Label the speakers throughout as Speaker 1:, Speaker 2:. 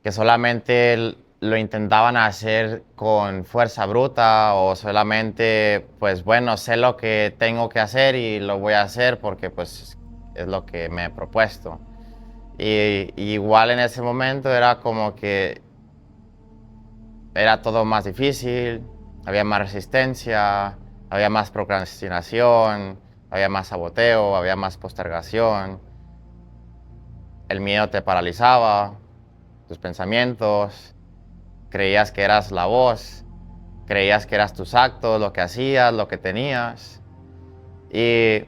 Speaker 1: que solamente lo intentaban hacer con fuerza bruta o solamente, pues bueno, sé lo que tengo que hacer y lo voy a hacer porque pues es lo que me he propuesto. Y igual en ese momento era como que era todo más difícil, había más resistencia, había más procrastinación, había más saboteo, había más postergación. El miedo te paralizaba, tus pensamientos, creías que eras la voz, creías que eras tus actos, lo que hacías, lo que tenías. Y,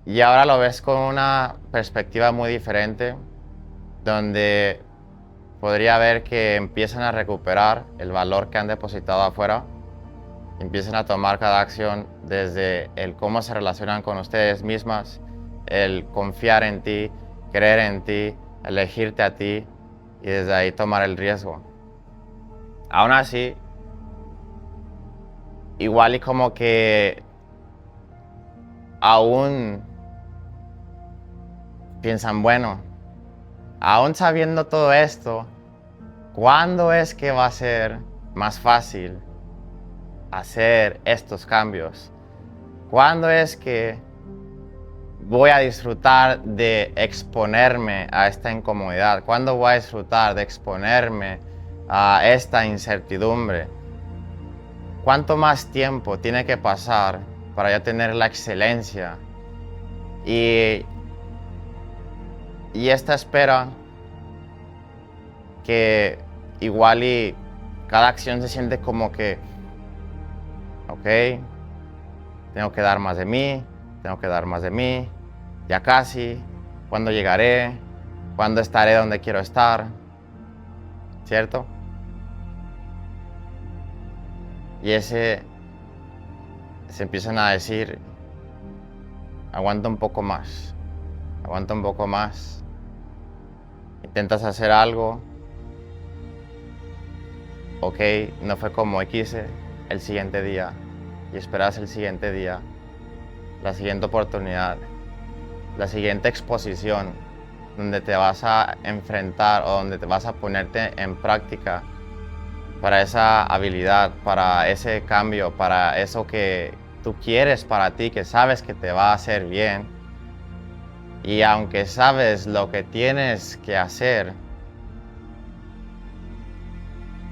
Speaker 1: y ahora lo ves con una perspectiva muy diferente, donde podría ver que empiezan a recuperar el valor que han depositado afuera, empiezan a tomar cada acción desde el cómo se relacionan con ustedes mismas, el confiar en ti, creer en ti, elegirte a ti y desde ahí tomar el riesgo. Aún así, igual y como que aún piensan, bueno, aún sabiendo todo esto, ¿cuándo es que va a ser más fácil hacer estos cambios? ¿Cuándo es que voy a disfrutar de exponerme a esta incomodidad? ¿Cuándo voy a disfrutar de exponerme a esta incertidumbre? ¿Cuánto más tiempo tiene que pasar para yo tener la excelencia? Y, y esta espera que igual y cada acción se siente como que, ok, tengo que dar más de mí, tengo que dar más de mí, ya casi, ¿cuándo llegaré? ¿Cuándo estaré donde quiero estar? ¿Cierto? Y ese se empiezan a decir, aguanta un poco más, aguanta un poco más. Intentas hacer algo, ok, no fue como quise, el siguiente día, y esperas el siguiente día, la siguiente oportunidad, la siguiente exposición, donde te vas a enfrentar o donde te vas a ponerte en práctica para esa habilidad, para ese cambio, para eso que tú quieres para ti, que sabes que te va a hacer bien. Y aunque sabes lo que tienes que hacer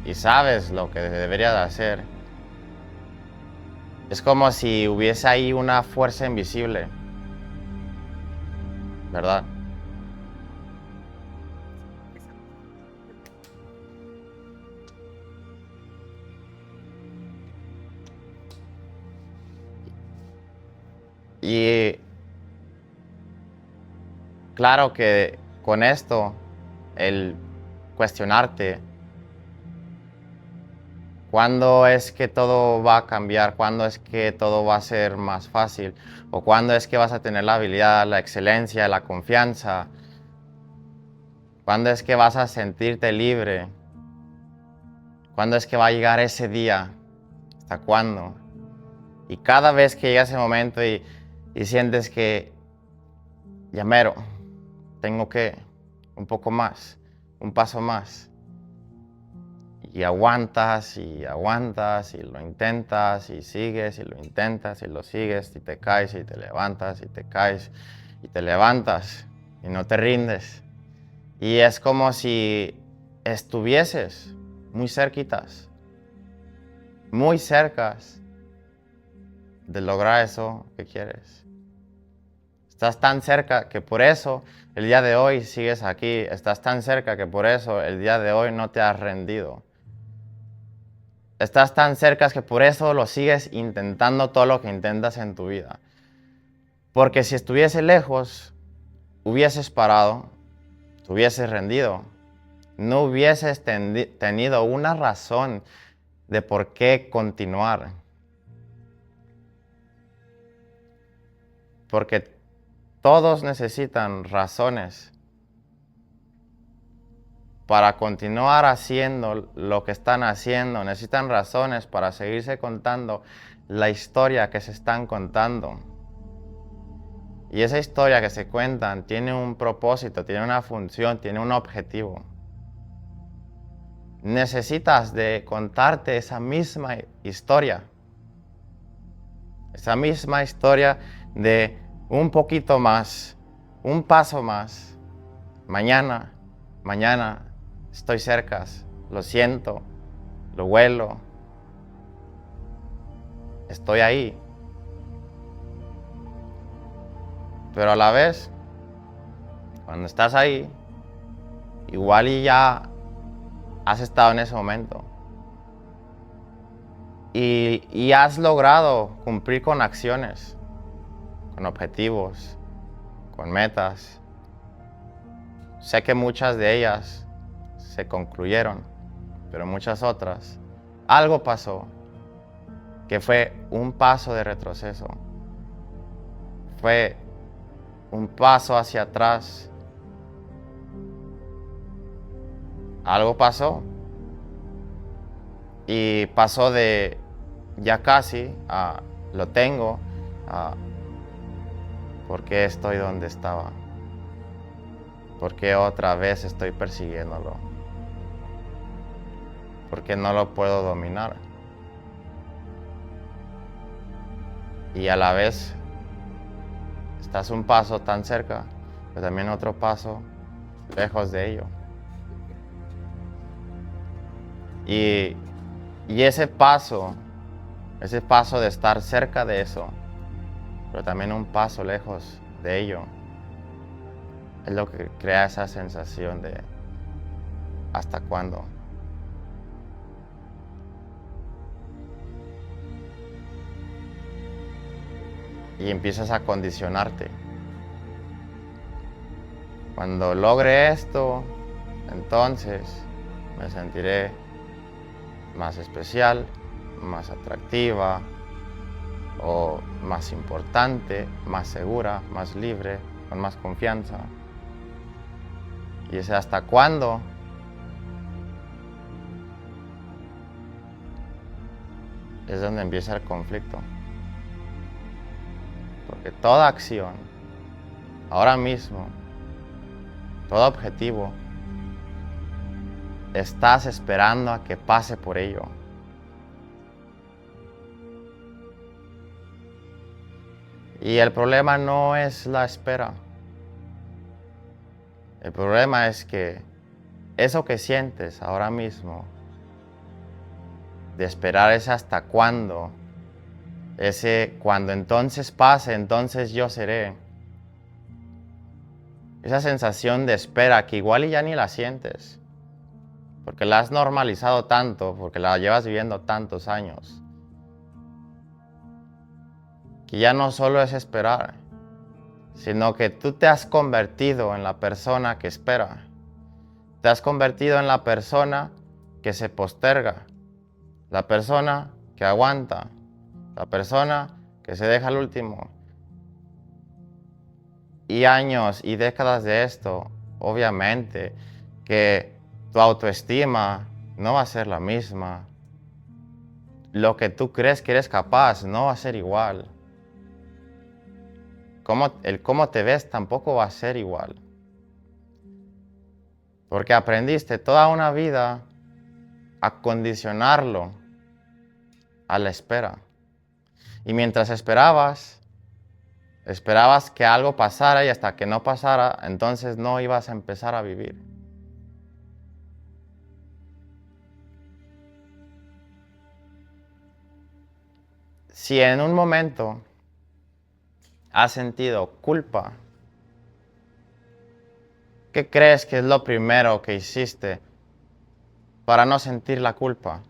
Speaker 1: y sabes lo que deberías hacer, es como si hubiese ahí una fuerza invisible, ¿verdad? Y claro que con esto, el cuestionarte cuándo es que todo va a cambiar, cuándo es que todo va a ser más fácil, o cuándo es que vas a tener la habilidad, la excelencia, la confianza, cuándo es que vas a sentirte libre, cuándo es que va a llegar ese día, hasta cuándo. Y cada vez que llega ese momento y sientes que ya mero, tengo que un poco más, un paso más. Y aguantas y aguantas y lo intentas y sigues y lo intentas y lo sigues y te caes y te levantas y te caes y te levantas y no te rindes. Y es como si estuvieses muy cerquitas, muy cercas de lograr eso que quieres. Estás tan cerca que por eso el día de hoy sigues aquí. Estás tan cerca que por eso el día de hoy no te has rendido. Estás tan cerca que por eso lo sigues intentando todo lo que intentas en tu vida. Porque si estuviese lejos, hubieses parado, te hubieses rendido. No hubieses tenido una razón de por qué continuar. Porque todos necesitan razones para continuar haciendo lo que están haciendo. Necesitan razones para seguirse contando la historia que se están contando. Y esa historia que se cuentan tiene un propósito, tiene una función, tiene un objetivo. necesitas de contarte esa misma historia. Esa misma historia de un poquito más, un paso más. Mañana, estoy cerca, lo siento, lo huelo, estoy ahí. Pero a la vez, cuando estás ahí, igual y ya has estado en ese momento. Y has logrado cumplir con acciones, con objetivos, con metas. Sé que muchas de ellas se concluyeron, pero muchas otras, algo pasó que fue un paso de retroceso. Fue un paso hacia atrás. Algo pasó y pasó de ya casi a lo tengo a ¿por qué estoy donde estaba? ¿Por qué otra vez estoy persiguiéndolo? ¿Por qué no lo puedo dominar? Y a la vez estás un paso tan cerca, pero también otro paso lejos de ello. Y ese paso de estar cerca de eso, pero también un paso lejos de ello, es lo que crea esa sensación de ¿hasta cuándo? Y empiezas a condicionarte. Cuando logre esto, entonces me sentiré más especial, más atractiva, o más importante, más segura, más libre, con más confianza. Y ese hasta cuándo es donde empieza el conflicto. Porque toda acción, ahora mismo, todo objetivo, estás esperando a que pase por ello. Y el problema no es la espera. El problema es que eso que sientes ahora mismo, de esperar ese hasta cuándo, ese cuando entonces pase, entonces yo seré. Esa sensación de espera que igual y ya ni la sientes, porque la has normalizado tanto, porque la llevas viviendo tantos años, que ya no solo es esperar, sino que tú te has convertido en la persona que espera. Te has convertido en la persona que se posterga, la persona que aguanta, la persona que se deja al último. Y años y décadas de esto, obviamente, que tu autoestima no va a ser la misma. Lo que tú crees que eres capaz no va a ser igual. El cómo te ves tampoco va a ser igual. Porque aprendiste toda una vida a condicionarlo a la espera. Y mientras esperabas que algo pasara, y hasta que no pasara, entonces no ibas a empezar a vivir. Si en un momento has sentido culpa, ¿qué crees que es lo primero que hiciste para no sentir la culpa?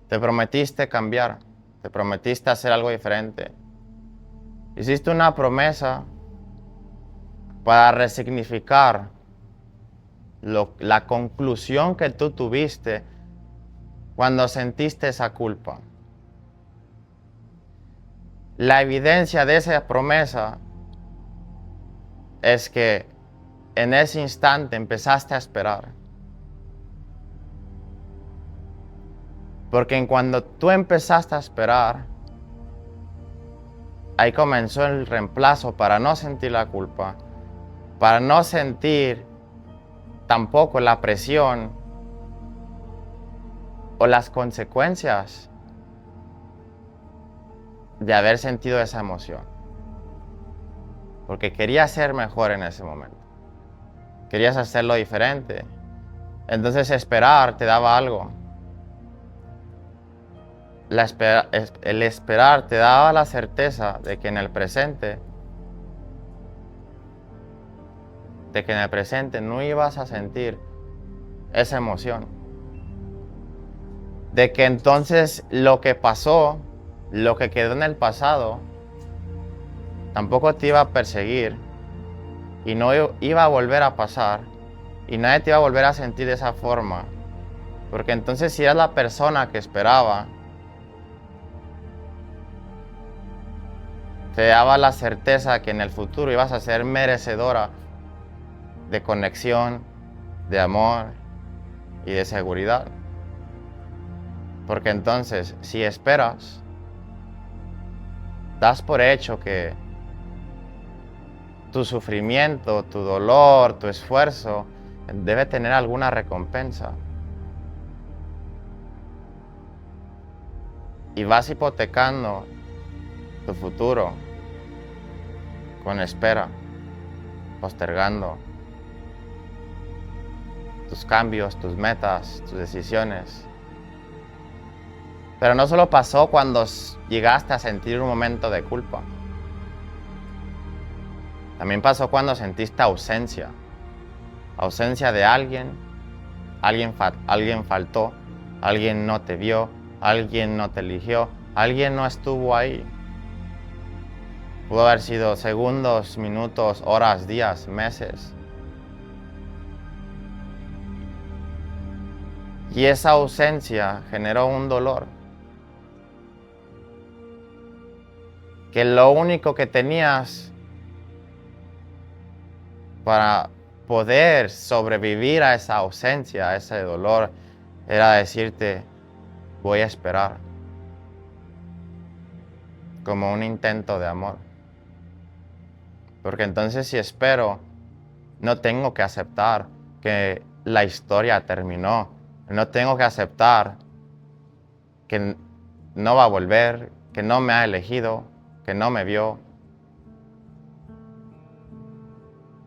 Speaker 1: Te prometiste cambiar, te prometiste hacer algo diferente. Hiciste una promesa para resignificar la conclusión que tú tuviste cuando sentiste esa culpa. La evidencia de esa promesa es que en ese instante empezaste a esperar. Porque en cuando tú empezaste a esperar, ahí comenzó el reemplazo para no sentir la culpa. para no sentir tampoco la presión o las consecuencias de haber sentido esa emoción. Porque querías ser mejor en ese momento. Querías hacerlo diferente. Entonces esperar te daba algo. El esperar te daba la certeza de que en el presente no ibas a sentir esa emoción. De que entonces lo que pasó, lo que quedó en el pasado, tampoco te iba a perseguir y no iba a volver a pasar y nadie te iba a volver a sentir de esa forma. Porque entonces si eras la persona que esperaba, te daba la certeza que en el futuro ibas a ser merecedora de conexión, de amor y de seguridad. Porque entonces, si esperas, das por hecho que tu sufrimiento, tu dolor, tu esfuerzo debe tener alguna recompensa. Y vas hipotecando tu futuro con espera, postergando tus cambios, tus metas, tus decisiones. Pero no solo pasó cuando llegaste a sentir un momento de culpa. También pasó cuando sentiste ausencia. Ausencia de alguien, alguien faltó, alguien no te vio, alguien no te eligió, alguien no estuvo ahí. Pudo haber sido segundos, minutos, horas, días, meses. Y esa ausencia generó un dolor. Que lo único que tenías para poder sobrevivir a esa ausencia, a ese dolor, era decirte, voy a esperar. Como un intento de amor. Porque entonces si espero, no tengo que aceptar que la historia terminó. No tengo que aceptar que no va a volver, que no me ha elegido, que no me vio.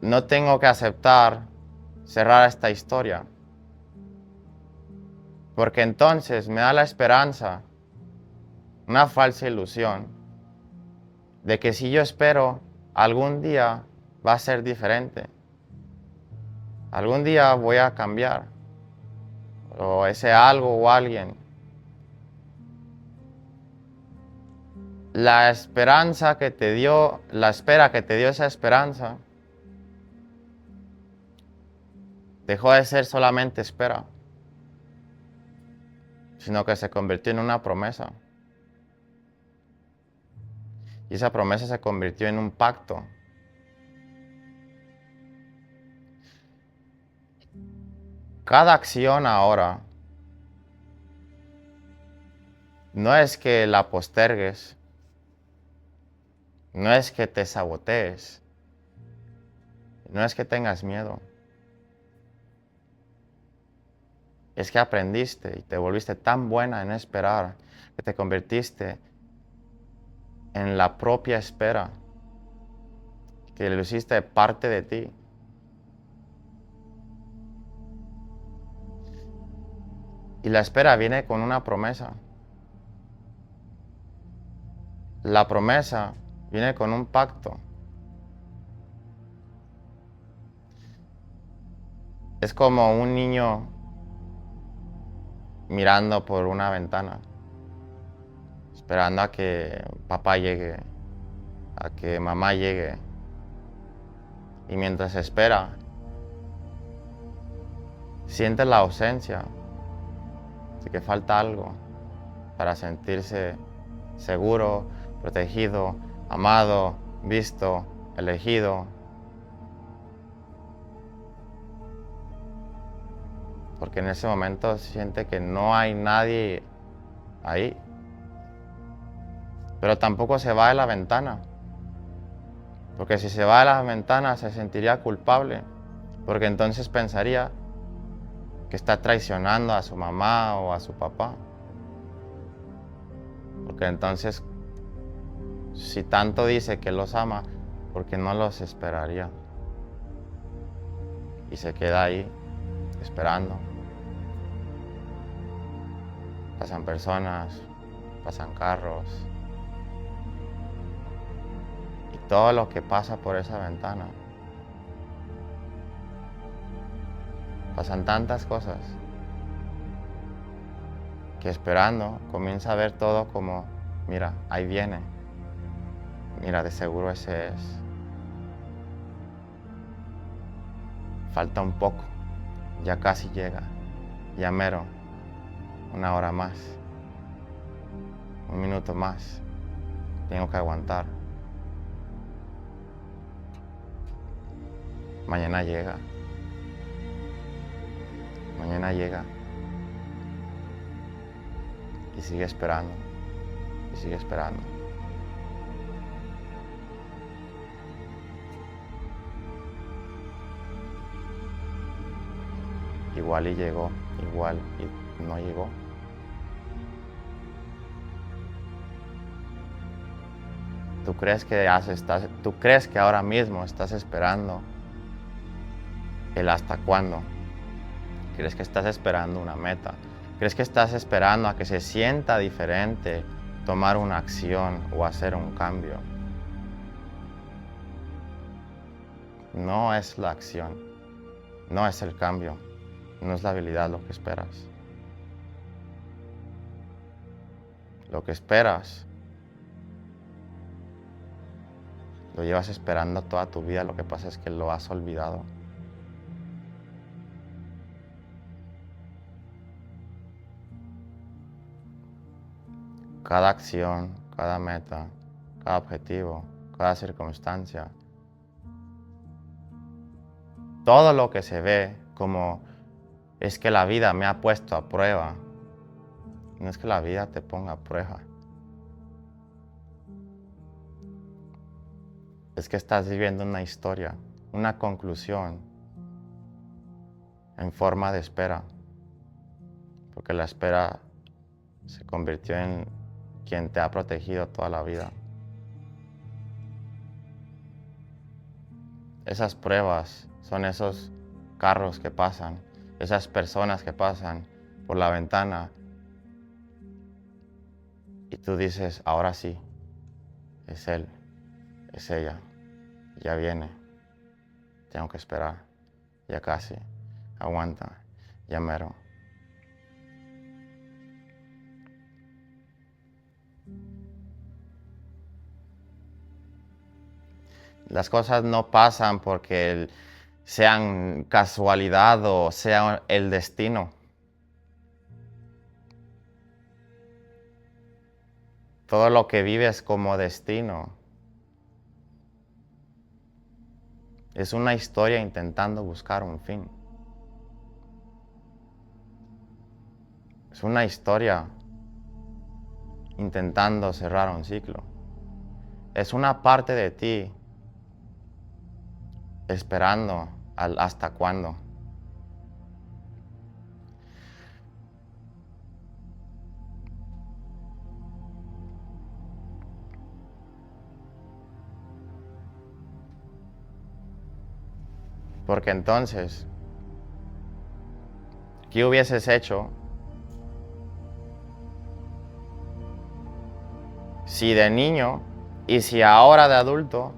Speaker 1: No tengo que aceptar cerrar esta historia. Porque entonces me da la esperanza, una falsa ilusión, de que si yo espero, algún día va a ser diferente. Algún día voy a cambiar. O ese algo o alguien. La esperanza que te dio, la espera que te dio esa esperanza, dejó de ser solamente espera, sino que se convirtió en una promesa. Y esa promesa se convirtió en un pacto. Cada acción ahora no es que la postergues, no es que te sabotees, no es que tengas miedo. Es que aprendiste y te volviste tan buena en esperar que te convertiste en la propia espera, que lo hiciste parte de ti. Y la espera viene con una promesa. La promesa viene con un pacto. Es como un niño mirando por una ventana, esperando a que papá llegue, a que mamá llegue. Y mientras espera, siente la ausencia de que falta algo para sentirse seguro, protegido, amado, visto, elegido. Porque en ese momento siente que no hay nadie ahí. Pero tampoco se va de la ventana. Porque si se va a la ventana se sentiría culpable, porque entonces pensaría que está traicionando a su mamá o a su papá. Porque entonces, si tanto dice que los ama, ¿por qué no los esperaría? Y se queda ahí, esperando. Pasan personas, pasan carros. Y todo lo que pasa por esa ventana. Pasan tantas cosas que esperando comienza a ver todo como, mira, ahí viene. Mira, de seguro ese es. Falta un poco, ya casi llega, ya mero, una hora más, un minuto más, tengo que aguantar. Mañana llega, mañana llega y sigue esperando, y sigue esperando. Igual y llegó, igual y no llegó. ¿Tú crees que ahora mismo estás esperando el hasta cuándo? ¿Crees que estás esperando una meta? ¿Crees que estás esperando a que se sienta diferente tomar una acción o hacer un cambio? No es la acción, no es el cambio, no es la habilidad lo que esperas. Lo que esperas lo llevas esperando toda tu vida, lo que pasa es que lo has olvidado. Cada acción, cada meta, cada objetivo, cada circunstancia, todo lo que se ve como es que la vida me ha puesto a prueba, no es que la vida te ponga a prueba. Es que estás viviendo una historia, una conclusión en forma de espera, porque la espera se convirtió en quien te ha protegido toda la vida. Esas pruebas son esos carros que pasan, esas personas que pasan por la ventana y tú dices, ahora sí, es él, es ella, ya viene, tengo que esperar, ya casi, aguanta, ya mero. Las cosas no pasan porque sean casualidad o sea el destino. Todo lo que vives como destino es una historia intentando buscar un fin. Es una historia intentando cerrar un ciclo. Es una parte de ti esperando al hasta cuándo. Porque entonces, ¿qué hubieses hecho si de niño y si ahora de adulto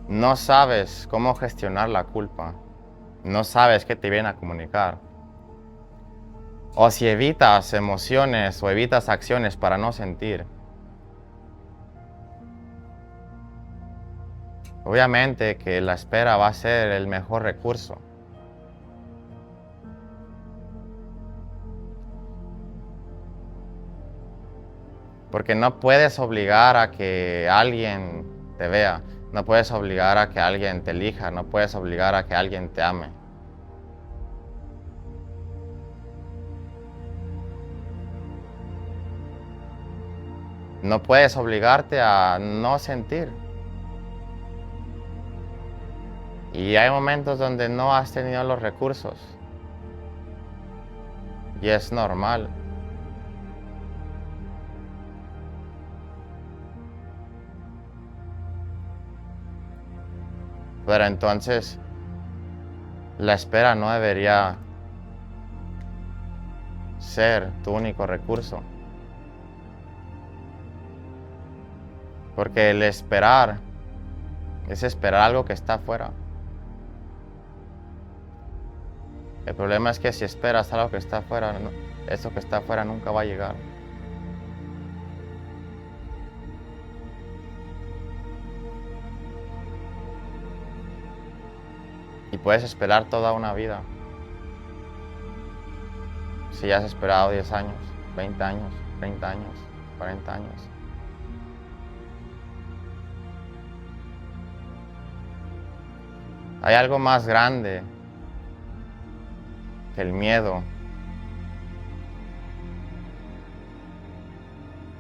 Speaker 1: no sabes cómo gestionar la culpa? No sabes qué te viene a comunicar. O si evitas emociones o evitas acciones para no sentir. Obviamente que la espera va a ser el mejor recurso. Porque no puedes obligar a que alguien te vea. No puedes obligar a que alguien te elija. No puedes obligar a que alguien te ame. No puedes obligarte a no sentir. Y hay momentos donde no has tenido los recursos. Y es normal. Pero entonces, la espera no debería ser tu único recurso. Porque el esperar es esperar algo que está afuera. El problema es que si esperas algo que está afuera, eso que está afuera nunca va a llegar. Y puedes esperar toda una vida. Si ya has esperado 10 años, 20 años, 30 años, 40 años. Hay algo más grande que el miedo.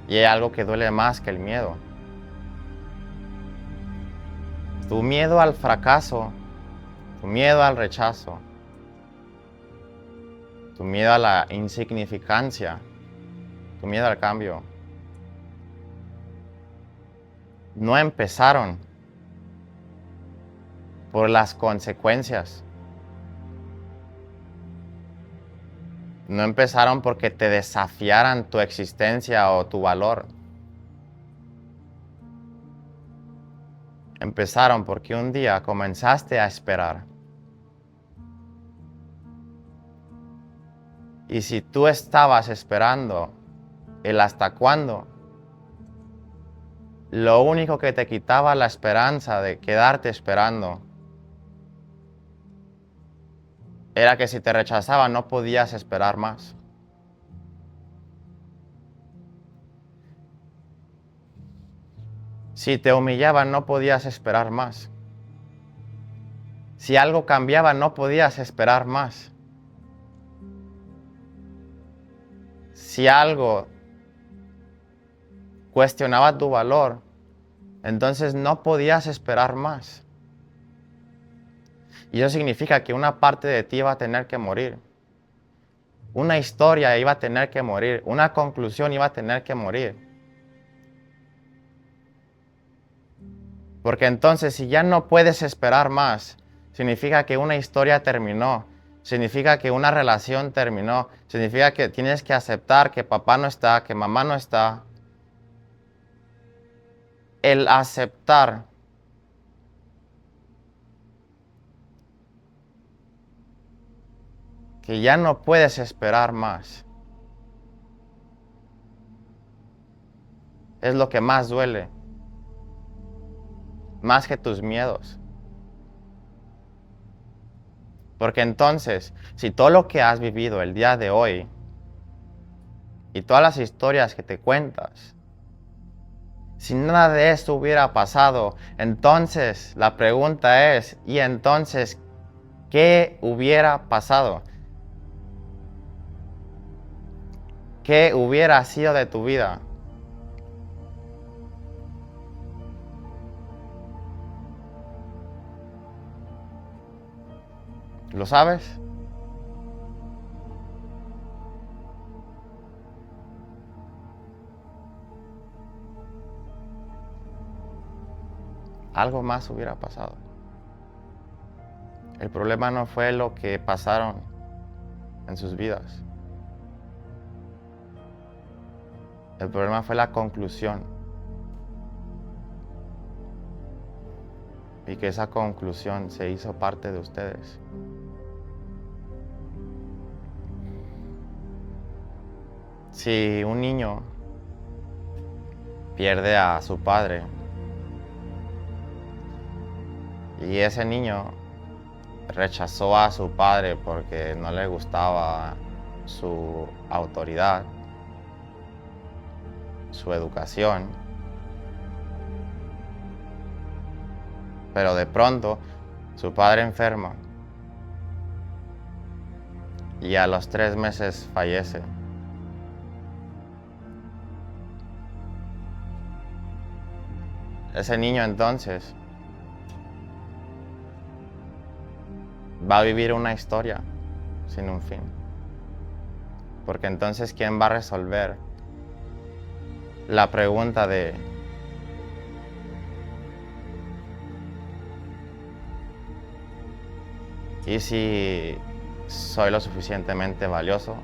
Speaker 1: Y hay algo que duele más que el miedo. Tu miedo al fracaso, tu miedo al rechazo, tu miedo a la insignificancia, tu miedo al cambio, no empezaron por las consecuencias. No empezaron porque te desafiaran tu existencia o tu valor. Empezaron porque un día comenzaste a esperar. Y si tú estabas esperando el hasta cuándo, lo único que te quitaba la esperanza de quedarte esperando era que si te rechazaban no podías esperar más. Si te humillaban no podías esperar más. Si algo cambiaba no podías esperar más. Si algo cuestionaba tu valor, entonces no podías esperar más. Y eso significa que una parte de ti iba a tener que morir. Una historia iba a tener que morir. Una conclusión iba a tener que morir. Porque entonces si ya no puedes esperar más, significa que una historia terminó. Significa que una relación terminó. Significa que tienes que aceptar que papá no está, que mamá no está. El aceptar que ya no puedes esperar más es lo que más duele, más que tus miedos. Porque entonces, si todo lo que has vivido el día de hoy y todas las historias que te cuentas, si nada de esto hubiera pasado, entonces la pregunta es, ¿y entonces qué hubiera pasado? ¿Qué hubiera sido de tu vida? ¿Lo sabes? Algo más hubiera pasado. El problema no fue lo que pasaron en sus vidas. El problema fue la conclusión. Y que esa conclusión se hizo parte de ustedes. Si un niño pierde a su padre y ese niño rechazó a su padre porque no le gustaba su autoridad, su educación, pero de pronto su padre enferma y a los 3 meses fallece. ese niño entonces va a vivir una historia sin un fin. Porque entonces, ¿quién va a resolver la pregunta de ¿y si soy lo suficientemente valioso?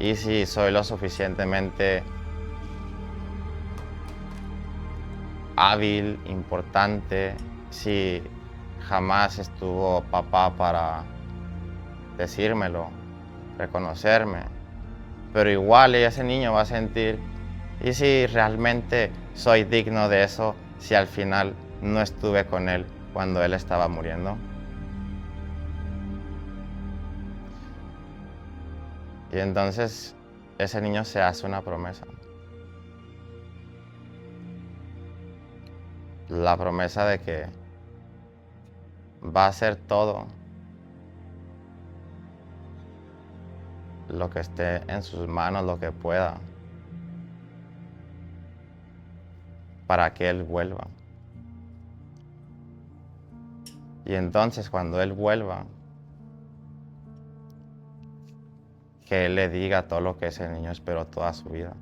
Speaker 1: ¿Y si soy lo suficientemente hábil, importante? Si jamás estuvo papá para decírmelo, reconocerme. Pero igual ese niño va a sentir, ¿y si realmente soy digno de eso si al final no estuve con él cuando él estaba muriendo? Y entonces ese niño se hace una promesa. La promesa de que va a hacer todo lo que esté en sus manos, lo que pueda, para que él vuelva. Y entonces cuando él vuelva, que él le diga todo lo que ese niño esperó toda su vida.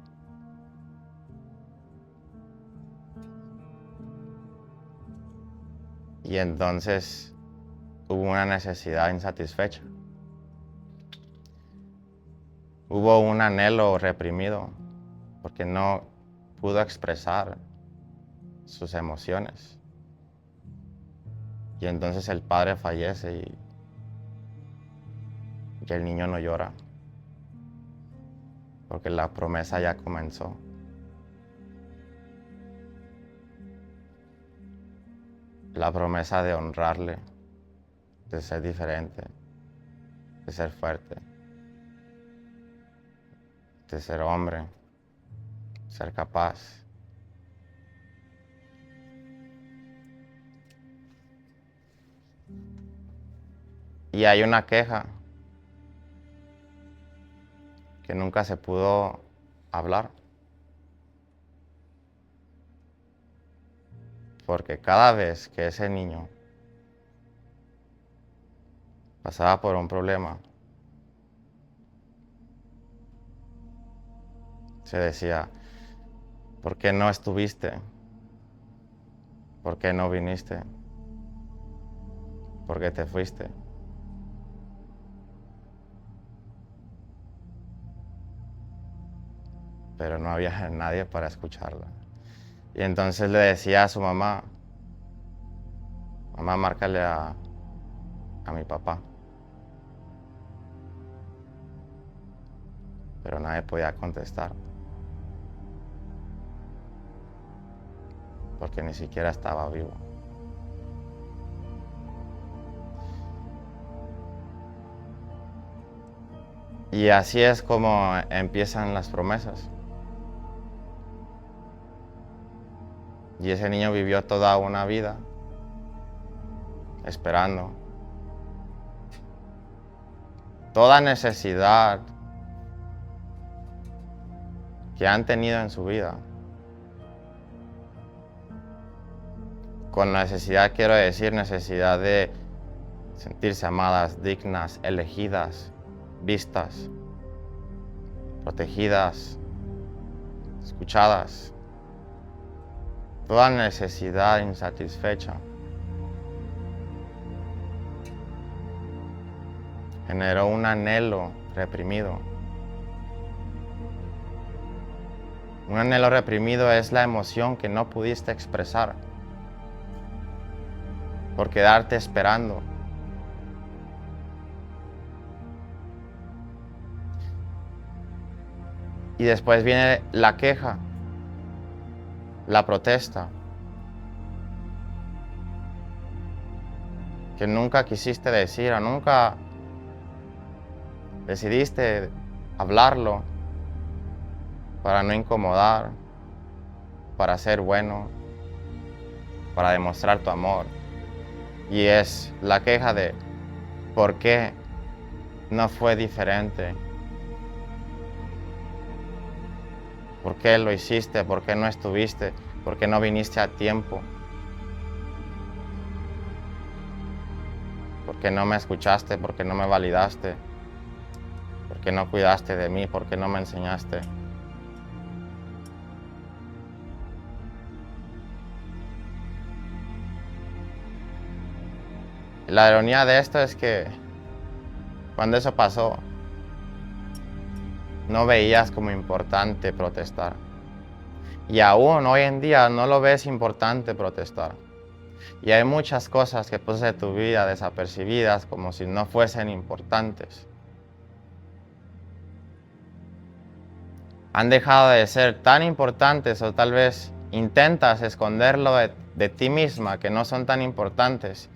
Speaker 1: Y entonces hubo una necesidad insatisfecha. Hubo un anhelo reprimido porque no pudo expresar sus emociones. Y entonces el padre fallece y el niño no llora porque la promesa ya comenzó. La promesa de honrarle, de ser diferente, de ser fuerte, de ser hombre, ser capaz. Y hay una queja que nunca se pudo hablar. Porque cada vez que ese niño pasaba por un problema, se decía, ¿por qué no estuviste? ¿Por qué no viniste? ¿Por qué te fuiste? Pero no había nadie para escucharla. Y entonces le decía a su mamá, mamá, márcale a mi papá. Pero nadie podía contestar. Porque ni siquiera estaba vivo. Y así es como empiezan las promesas. Y ese niño vivió toda una vida esperando. Toda necesidad que han tenido en su vida. Con necesidad quiero decir necesidad de sentirse amadas, dignas, elegidas, vistas, protegidas, escuchadas. Toda necesidad insatisfecha generó un anhelo reprimido. Un anhelo reprimido es la emoción que no pudiste expresar por quedarte esperando. Y después viene la queja, la protesta, que nunca quisiste decir o nunca decidiste hablarlo para no incomodar, para ser bueno, para demostrar tu amor. Y es la queja de ¿por qué no fue diferente? ¿Por qué lo hiciste? ¿Por qué no estuviste? ¿Por qué no viniste a tiempo? ¿Por qué no me escuchaste? ¿Por qué no me validaste? ¿Por qué no cuidaste de mí? ¿Por qué no me enseñaste? La ironía de esto es que cuando eso pasó, no veías como importante protestar. Y aún hoy en día no lo ves importante protestar. Y hay muchas cosas que pasas de tu vida desapercibidas como si no fuesen importantes. Han dejado de ser tan importantes o tal vez intentas esconderlo de ti misma que no son tan importantes.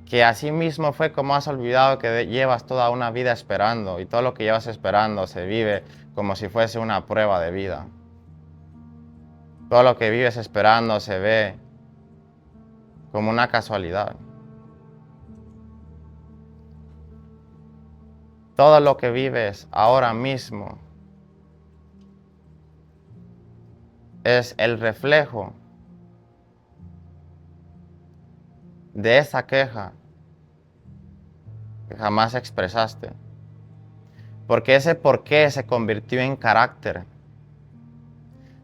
Speaker 1: Que así mismo fue como has olvidado que llevas toda una vida esperando y todo lo que llevas esperando se vive como si fuese una prueba de vida. Todo lo que vives esperando se ve como una casualidad. Todo lo que vives ahora mismo es el reflejo de esa queja que jamás expresaste. Porque ese porqué se convirtió en carácter.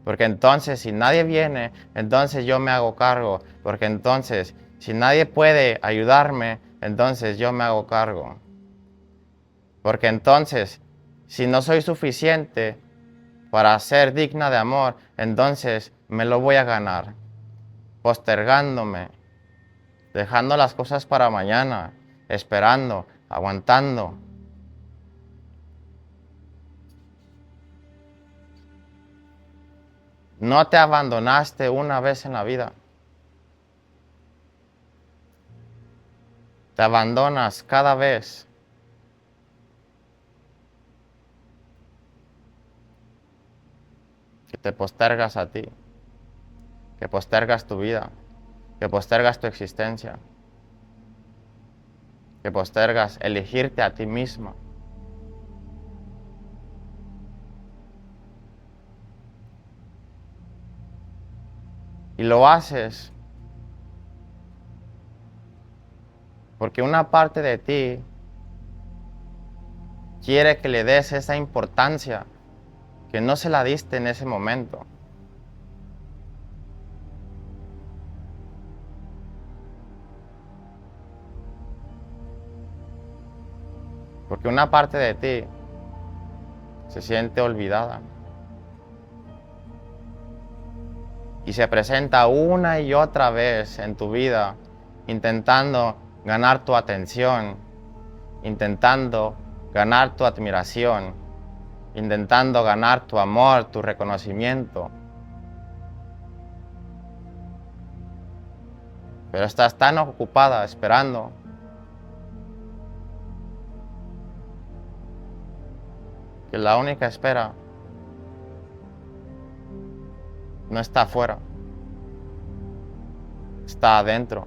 Speaker 1: Porque entonces si nadie viene, entonces yo me hago cargo. Porque entonces si nadie puede ayudarme, entonces yo me hago cargo. Porque entonces si no soy suficiente para ser digna de amor, entonces me lo voy a ganar. Postergándome, dejando las cosas para mañana, esperando, aguantando. No te abandonaste una vez en la vida. Te abandonas cada vez que te postergas a ti, que postergas tu vida, que postergas tu existencia, que postergas elegirte a ti misma. Y lo haces porque una parte de ti quiere que le des esa importancia que no se la diste en ese momento. Porque una parte de ti se siente olvidada. Y se presenta una y otra vez en tu vida intentando ganar tu atención, intentando ganar tu admiración, intentando ganar tu amor, tu reconocimiento. Pero estás tan ocupada esperando que la única espera no está afuera, está adentro.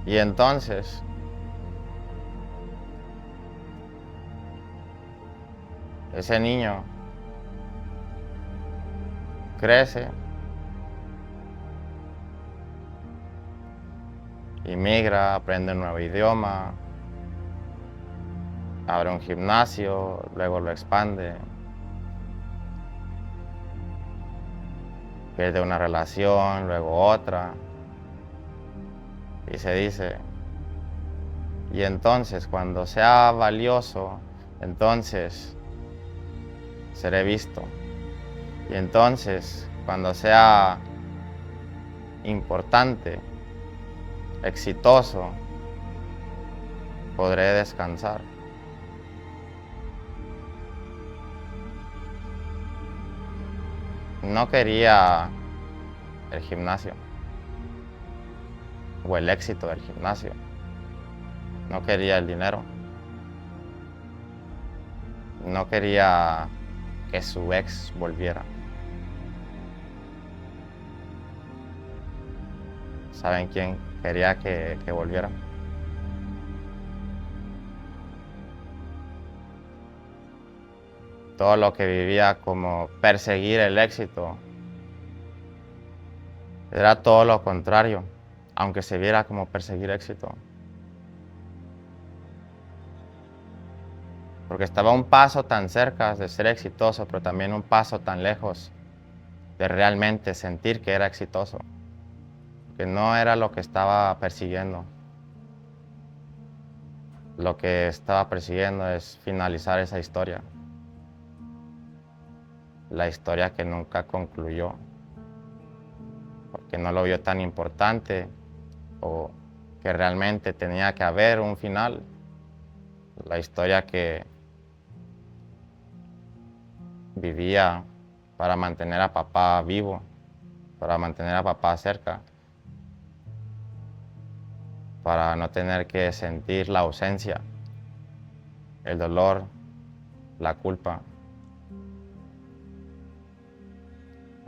Speaker 1: Y entonces ese niño crece, inmigra, aprende un nuevo idioma, abre un gimnasio, luego lo expande, pierde una relación, luego otra, y se dice, y entonces cuando sea valioso, entonces seré visto, y entonces cuando sea importante, exitoso, podré descansar. No quería el gimnasio o el éxito del gimnasio. No quería el dinero. No quería que su ex volviera. ¿Saben quién quería que volviera? Todo lo que vivía como perseguir el éxito era todo lo contrario, aunque se viera como perseguir éxito. Porque estaba un paso tan cerca de ser exitoso, pero también un paso tan lejos de realmente sentir que era exitoso. Que no era lo que estaba persiguiendo. Lo que estaba persiguiendo es finalizar esa historia. La historia que nunca concluyó. Porque no lo vio tan importante o que realmente tenía que haber un final. La historia que vivía para mantener a papá vivo, para mantener a papá cerca, para no tener que sentir la ausencia, el dolor, la culpa.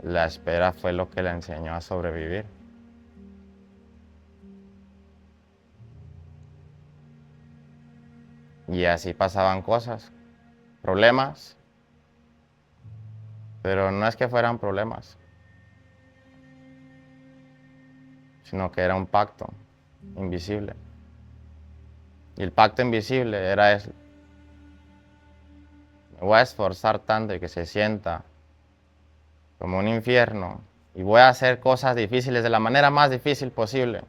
Speaker 1: La espera fue lo que le enseñó a sobrevivir. Y así pasaban cosas, problemas, pero no es que fueran problemas, sino que era un pacto invisible. Y el pacto invisible era eso. Me voy a esforzar tanto y que se sienta como un infierno y voy a hacer cosas difíciles de la manera más difícil posible.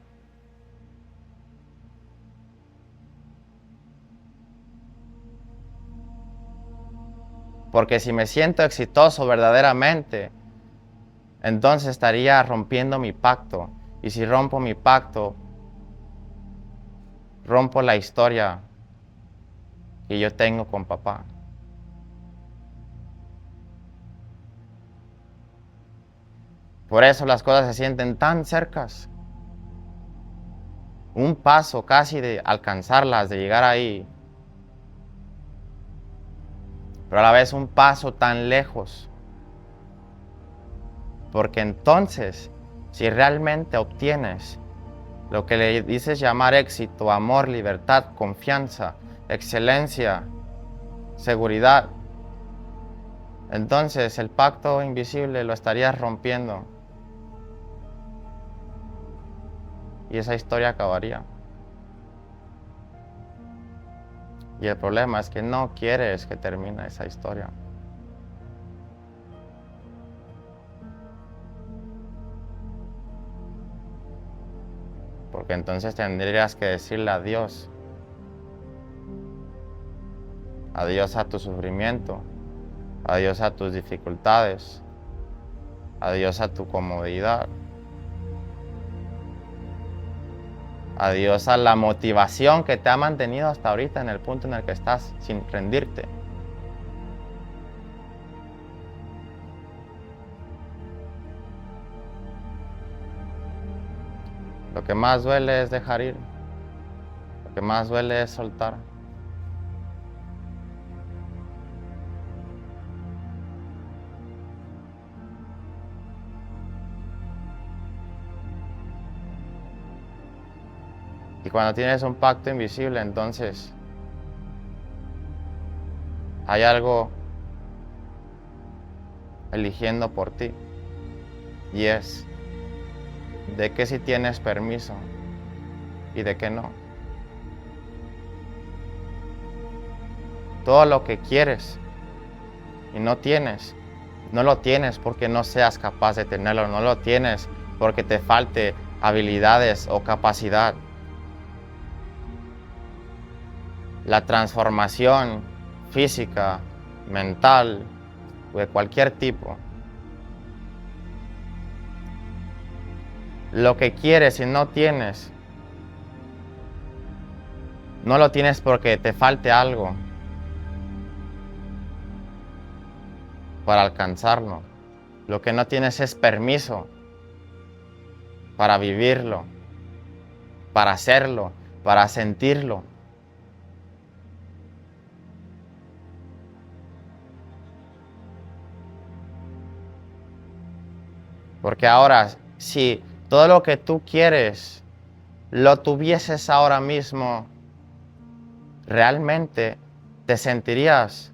Speaker 1: Porque si me siento exitoso verdaderamente, entonces estaría rompiendo mi pacto. Y si rompo mi pacto, rompo la historia que yo tengo con papá. Por eso las cosas se sienten tan cercas. Un paso casi de alcanzarlas, de llegar ahí. Pero a la vez un paso tan lejos. Porque entonces, si realmente obtienes lo que le dices llamar éxito, amor, libertad, confianza, excelencia, seguridad, entonces el pacto invisible lo estarías rompiendo y esa historia acabaría. Y el problema es que no quieres que termine esa historia. Porque entonces tendrías que decirle adiós. Adiós a tu sufrimiento. Adiós a tus dificultades. Adiós a tu comodidad. Adiós a la motivación que te ha mantenido hasta ahorita en el punto en el que estás, sin rendirte. Lo que más duele es dejar ir. Lo que más duele es soltar. Y cuando tienes un pacto invisible, entonces hay algo eligiendo por ti. Y es de qué si tienes permiso y de qué no. Todo lo que quieres y no tienes, no lo tienes porque no seas capaz de tenerlo, no lo tienes porque te falte habilidades o capacidad. La transformación física, mental, de cualquier tipo. Lo que quieres y no tienes, no lo tienes porque te falte algo para alcanzarlo. Lo que no tienes es permiso para vivirlo, para hacerlo, para sentirlo. Porque ahora, si todo lo que tú quieres, lo tuvieses ahora mismo, ¿realmente te sentirías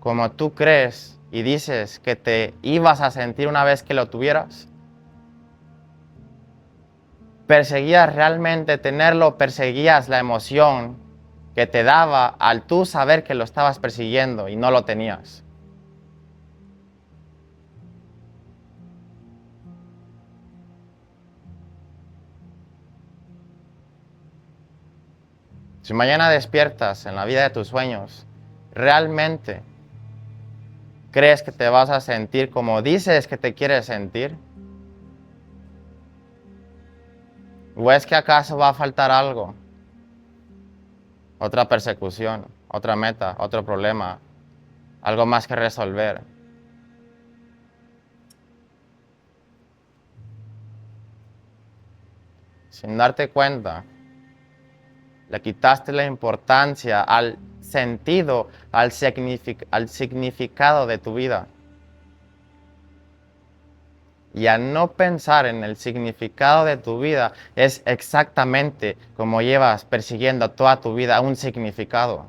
Speaker 1: como tú crees y dices que te ibas a sentir una vez que lo tuvieras? ¿Perseguías realmente tenerlo? ¿Perseguías la emoción que te daba al tú saber que lo estabas persiguiendo y no lo tenías? Si mañana despiertas en la vida de tus sueños, ¿realmente crees que te vas a sentir como dices que te quieres sentir? ¿O es que acaso va a faltar algo? Otra persecución, otra meta, otro problema, algo más que resolver. Sin darte cuenta, le quitaste la importancia al sentido, al significado de tu vida. Y al no pensar en el significado de tu vida, es exactamente como llevas persiguiendo toda tu vida un significado.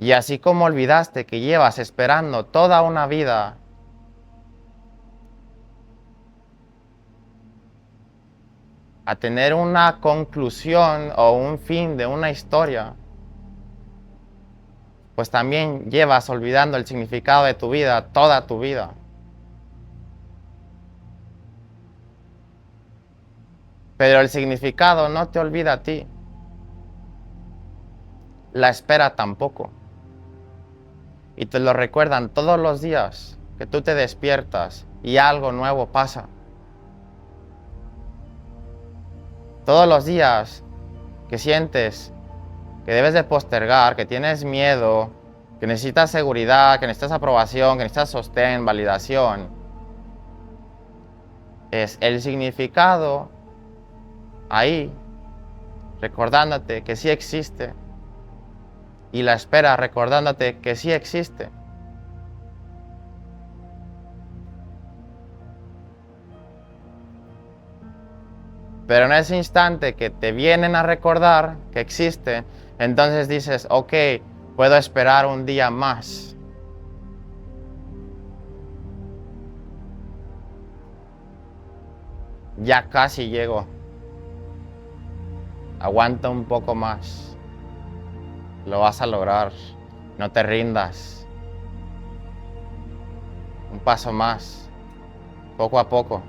Speaker 1: Y así como olvidaste que llevas esperando toda una vida a tener una conclusión o un fin de una historia, pues también llevas olvidando el significado de tu vida toda tu vida. Pero el significado no te olvida a ti. La espera tampoco. Y te lo recuerdan todos los días que tú te despiertas y algo nuevo pasa. Todos los días que sientes que debes de postergar, que tienes miedo, que necesitas seguridad, que necesitas aprobación, que necesitas sostén, validación, es el significado ahí, recordándote que sí existe, y la espera recordándote que sí existe. Pero en ese instante que te vienen a recordar que existe, entonces dices, ok, puedo esperar un día más. Ya casi llego. Aguanta un poco más. Lo vas a lograr. No te rindas. Un paso más. Poco a poco.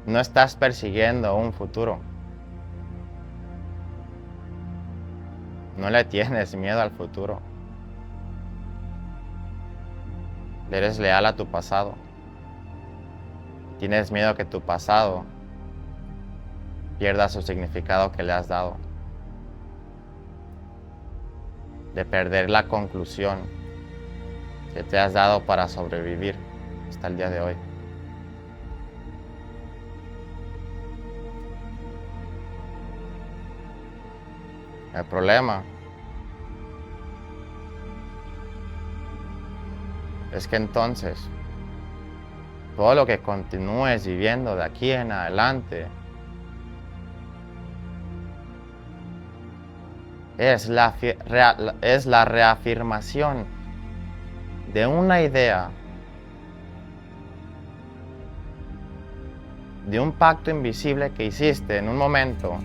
Speaker 1: No estás persiguiendo un futuro. No le tienes miedo al futuro. Eres leal a tu pasado. Tienes miedo que tu pasado pierda su significado que le has dado. De perder la conclusión que te has dado para sobrevivir hasta el día de hoy. El problema es que entonces todo lo que continúes viviendo de aquí en adelante es la reafirmación de una idea, de un pacto invisible que hiciste en un momento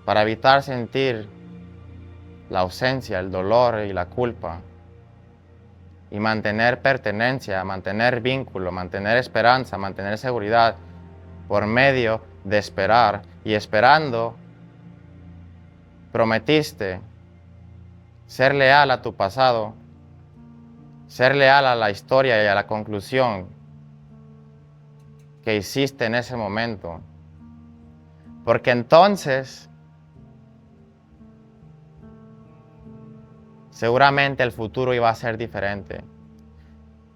Speaker 1: para evitar sentir la ausencia, el dolor y la culpa, y mantener pertenencia, mantener vínculo, mantener esperanza, mantener seguridad por medio de esperar. Y esperando, prometiste ser leal a tu pasado, ser leal a la historia y a la conclusión que hiciste en ese momento. Porque entonces seguramente el futuro iba a ser diferente.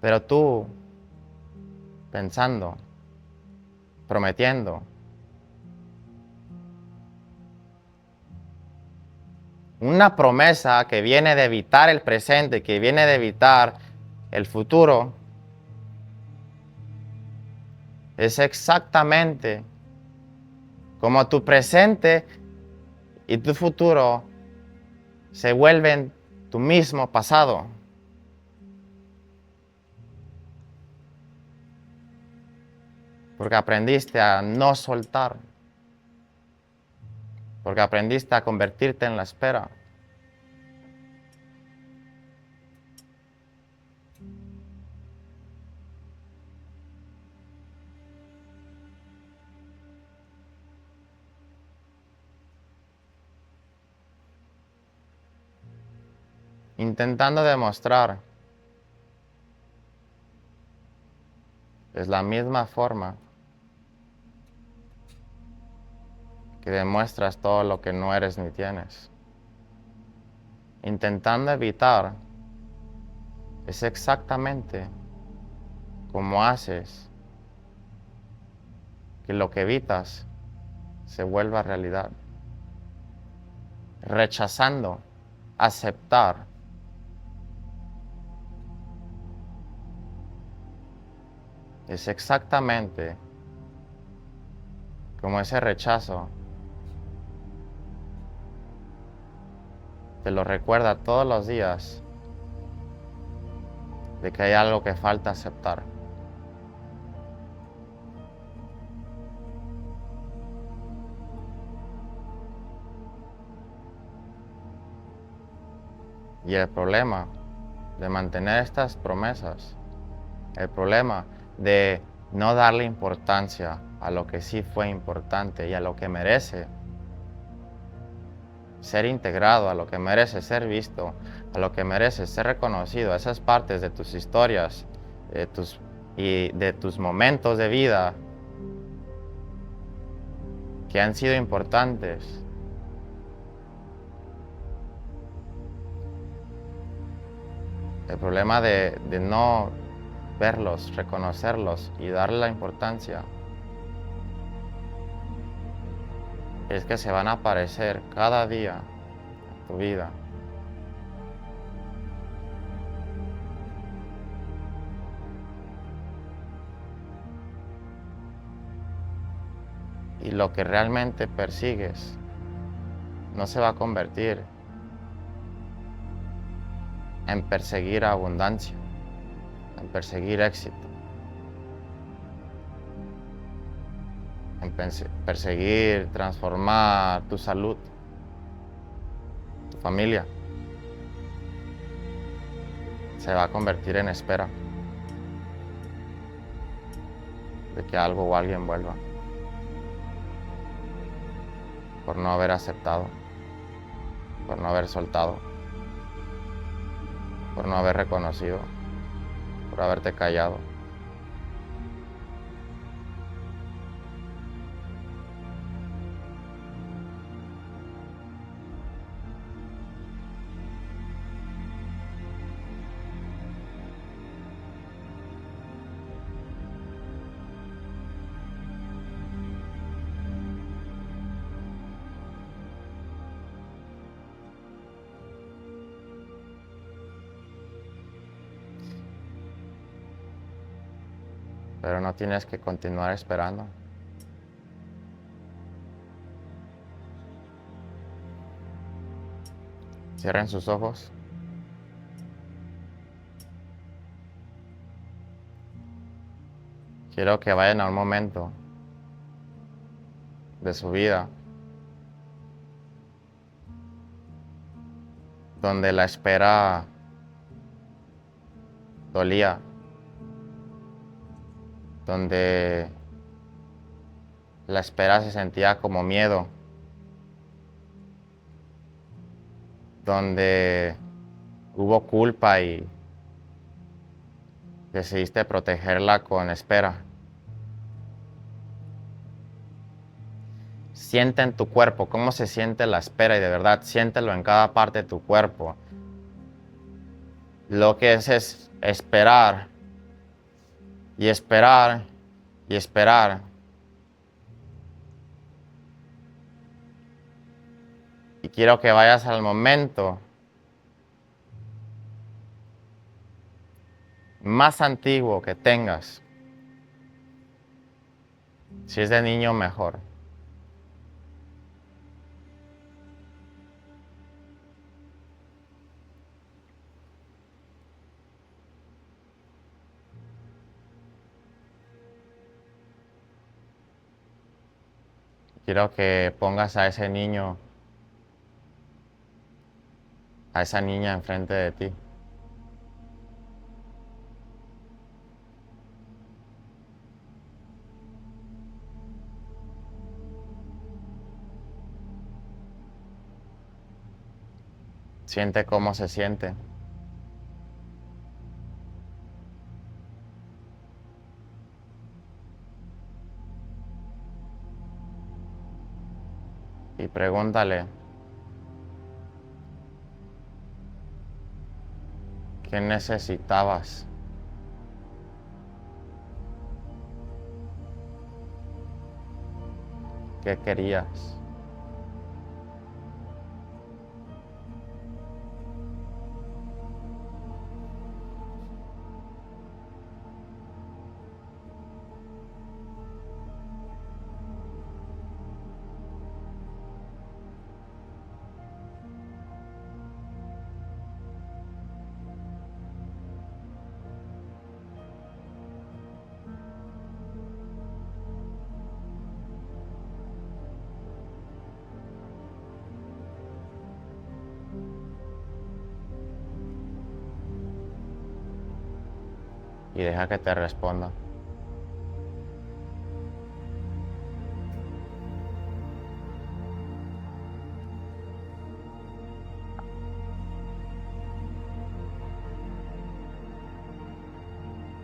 Speaker 1: Pero tú, pensando, prometiendo. Una promesa que viene de evitar el presente, que viene de evitar el futuro, es exactamente como tu presente y tu futuro se vuelven tu mismo pasado. Porque aprendiste a no soltar. Porque aprendiste a convertirte en la espera. Intentando demostrar. Es la misma forma que demuestras todo lo que no eres ni tienes. Intentando evitar es exactamente como haces que lo que evitas se vuelva realidad. Rechazando aceptar es exactamente como ese rechazo te lo recuerda todos los días de que hay algo que falta aceptar. Y el problema de mantener estas promesas, el problema de no darle importancia a lo que sí fue importante y a lo que merece ser integrado, a lo que merece ser visto, a lo que merece ser reconocido, a esas partes de tus historias y de tus momentos de vida que han sido importantes. El problema de no verlos, reconocerlos y darle la importancia es que se van a aparecer cada día en tu vida. Y lo que realmente persigues no se va a convertir en perseguir abundancia, en perseguir éxito, en perseguir, transformar tu salud, tu familia. Se va a convertir en espera de que algo o alguien vuelva por no haber aceptado, por no haber soltado, por no haber reconocido, por haberte callado. Pero no tienes que continuar esperando. Cierren sus ojos. Quiero que vayan a un momento de su vida donde la espera dolía, donde la espera se sentía como miedo, donde hubo culpa y decidiste protegerla con espera. Siente en tu cuerpo cómo se siente la espera y de verdad siéntelo en cada parte de tu cuerpo. Lo que es esperar y esperar y esperar quiero que vayas al momento más antiguo que tengas. Si es de niño, mejor. Quiero que pongas a ese niño, a esa niña enfrente de ti. Siente cómo se siente. Y pregúntale, ¿qué necesitabas? ¿Qué querías? Y deja que te responda.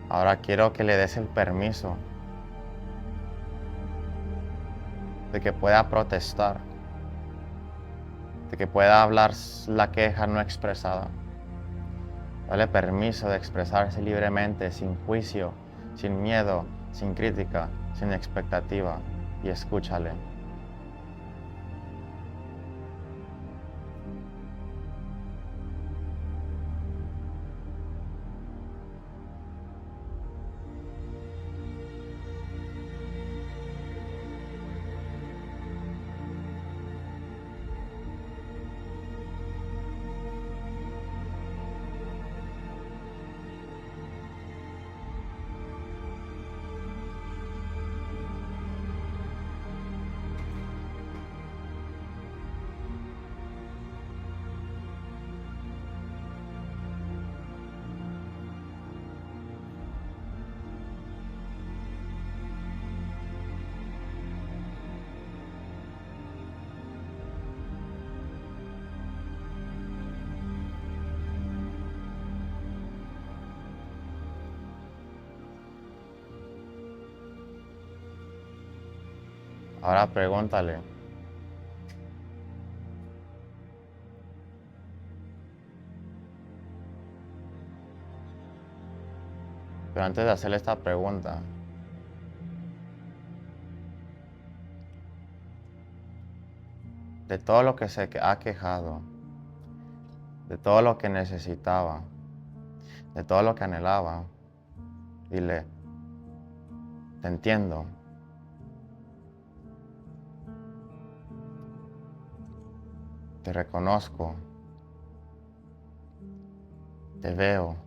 Speaker 1: Ahora quiero que le des el permiso de que pueda protestar, de que pueda hablar la queja no expresada. Dale permiso de expresarse libremente, sin juicio, sin miedo, sin crítica, sin expectativa, y escúchale. Ahora pregúntale, pero antes de hacerle esta pregunta, de todo lo que se ha quejado, de todo lo que necesitaba, de todo lo que anhelaba, dile, te entiendo, te reconozco, te veo,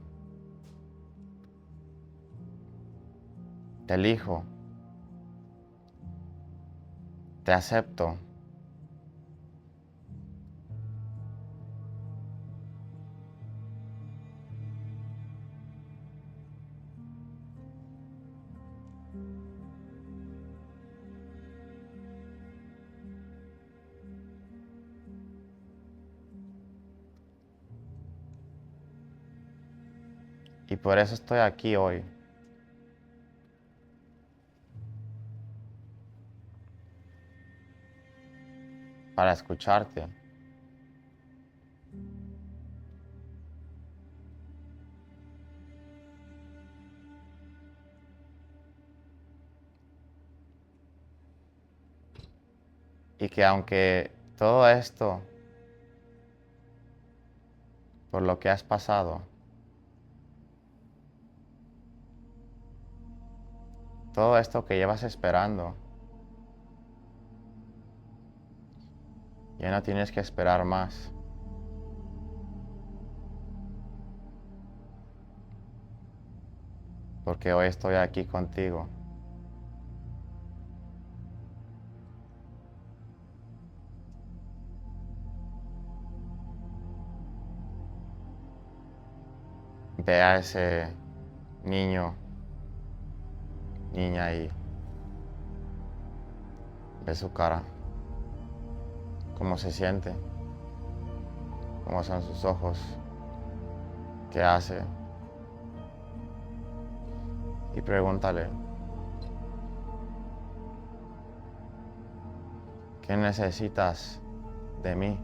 Speaker 1: te elijo, te acepto. Y por eso estoy aquí hoy, para escucharte. Y que aunque todo esto por lo que has pasado. Todo esto que llevas esperando, ya no tienes que esperar más. Porque hoy estoy aquí contigo. Ve a ese niño, niña ahí. Ve su cara. Cómo se siente. Cómo son sus ojos. ¿Qué hace? Y pregúntale, ¿qué necesitas de mí?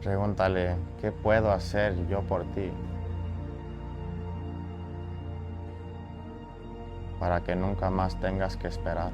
Speaker 1: Pregúntale, ¿qué puedo hacer yo por ti? Para que nunca más tengas que esperar.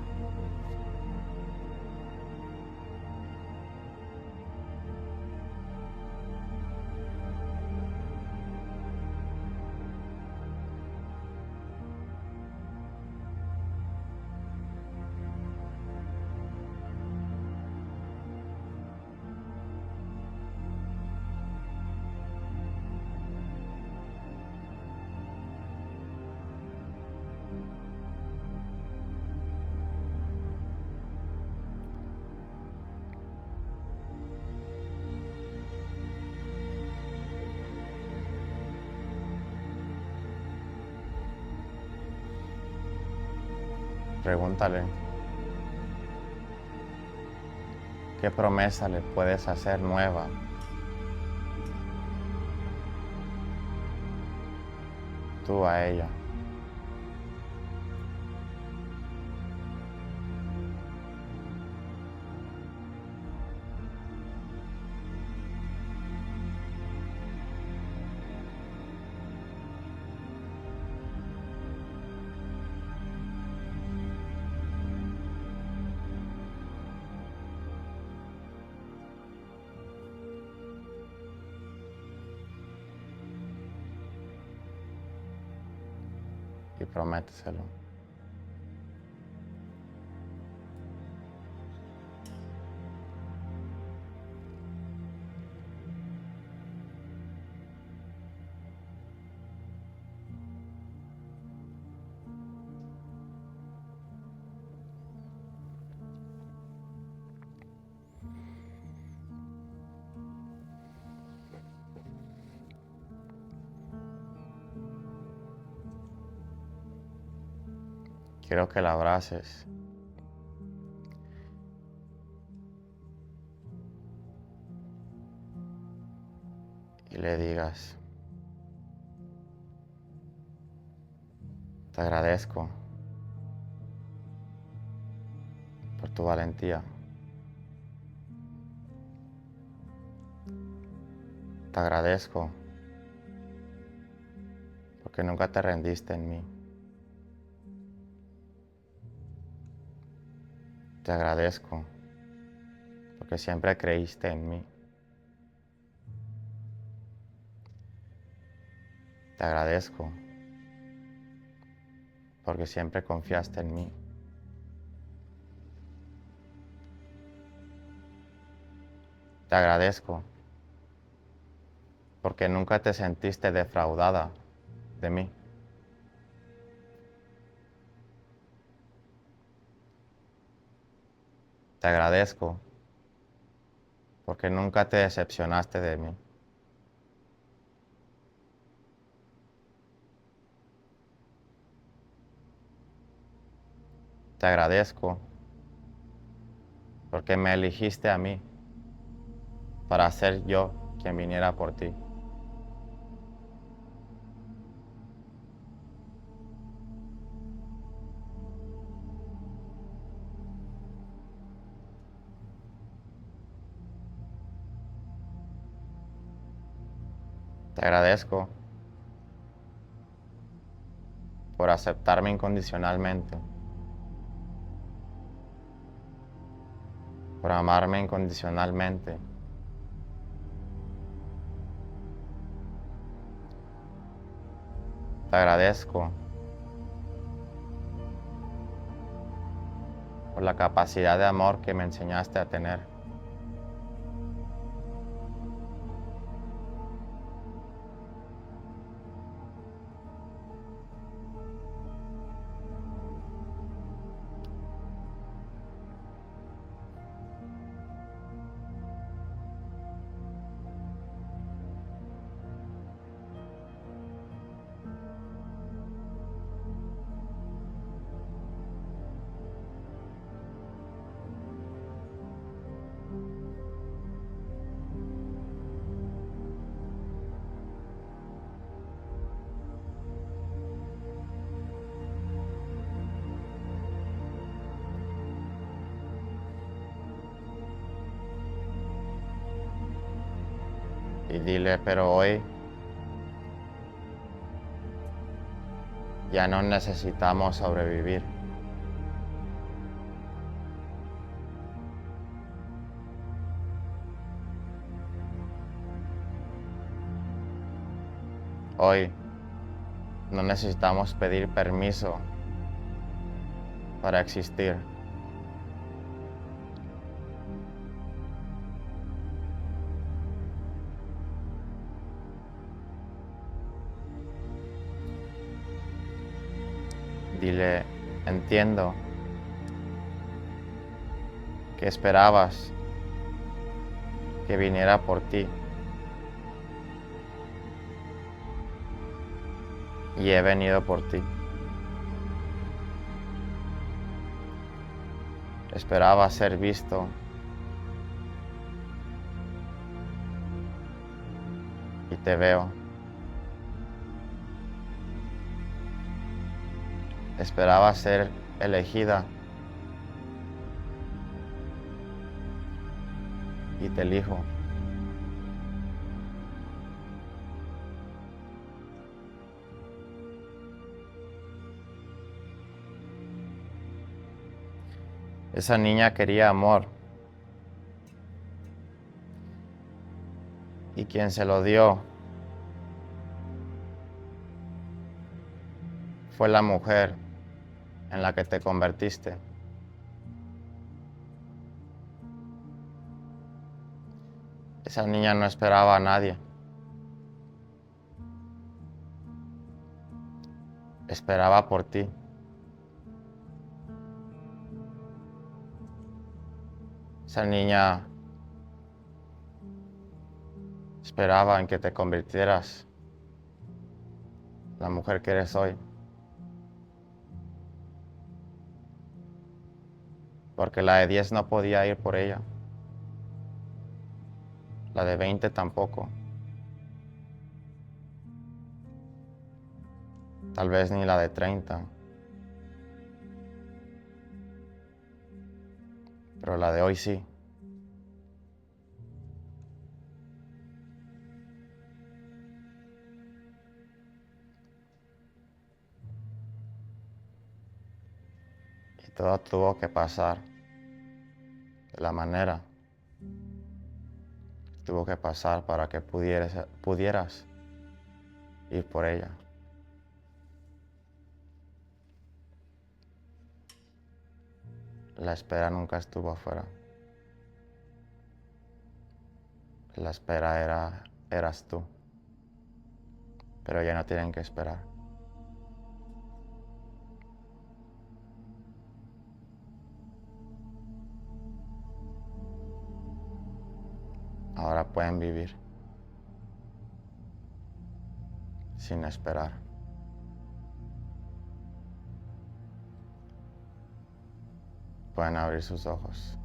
Speaker 1: Pregúntale, ¿qué promesa le puedes hacer nueva? Tú a ella. Y prométeselo. Quiero que la abraces y le digas, te agradezco por tu valentía. Te agradezco porque nunca te rendiste en mí. Te agradezco porque siempre creíste en mí. Te agradezco porque siempre confiaste en mí. Te agradezco porque nunca te sentiste defraudada de mí. Te agradezco porque nunca te decepcionaste de mí. Te agradezco porque me elegiste a mí para ser yo quien viniera por ti. Te agradezco por aceptarme incondicionalmente, por amarme incondicionalmente. Te agradezco por la capacidad de amor que me enseñaste a tener. Y dile, pero hoy ya no necesitamos sobrevivir. Hoy no necesitamos pedir permiso para existir. Dile, entiendo que esperabas que viniera por ti y he venido por ti. Esperaba ser visto y te veo. Esperaba ser elegida y te elijo. Esa niña quería amor y quien se lo dio fue la mujer en la que te convertiste. Esa niña no esperaba a nadie. Esperaba por ti. Esa niña esperaba en que te convirtieras la mujer que eres hoy. Porque la de 10 no podía ir por ella. La de 20 tampoco. Tal vez ni la de 30. Pero la de hoy sí. Y todo tuvo que pasar de la manera que tuvo que pasar para que pudieras ir por ella. La espera nunca estuvo afuera. La espera eras tú. Pero ya no tienen que esperar. Ahora pueden vivir sin esperar. Pueden abrir sus ojos.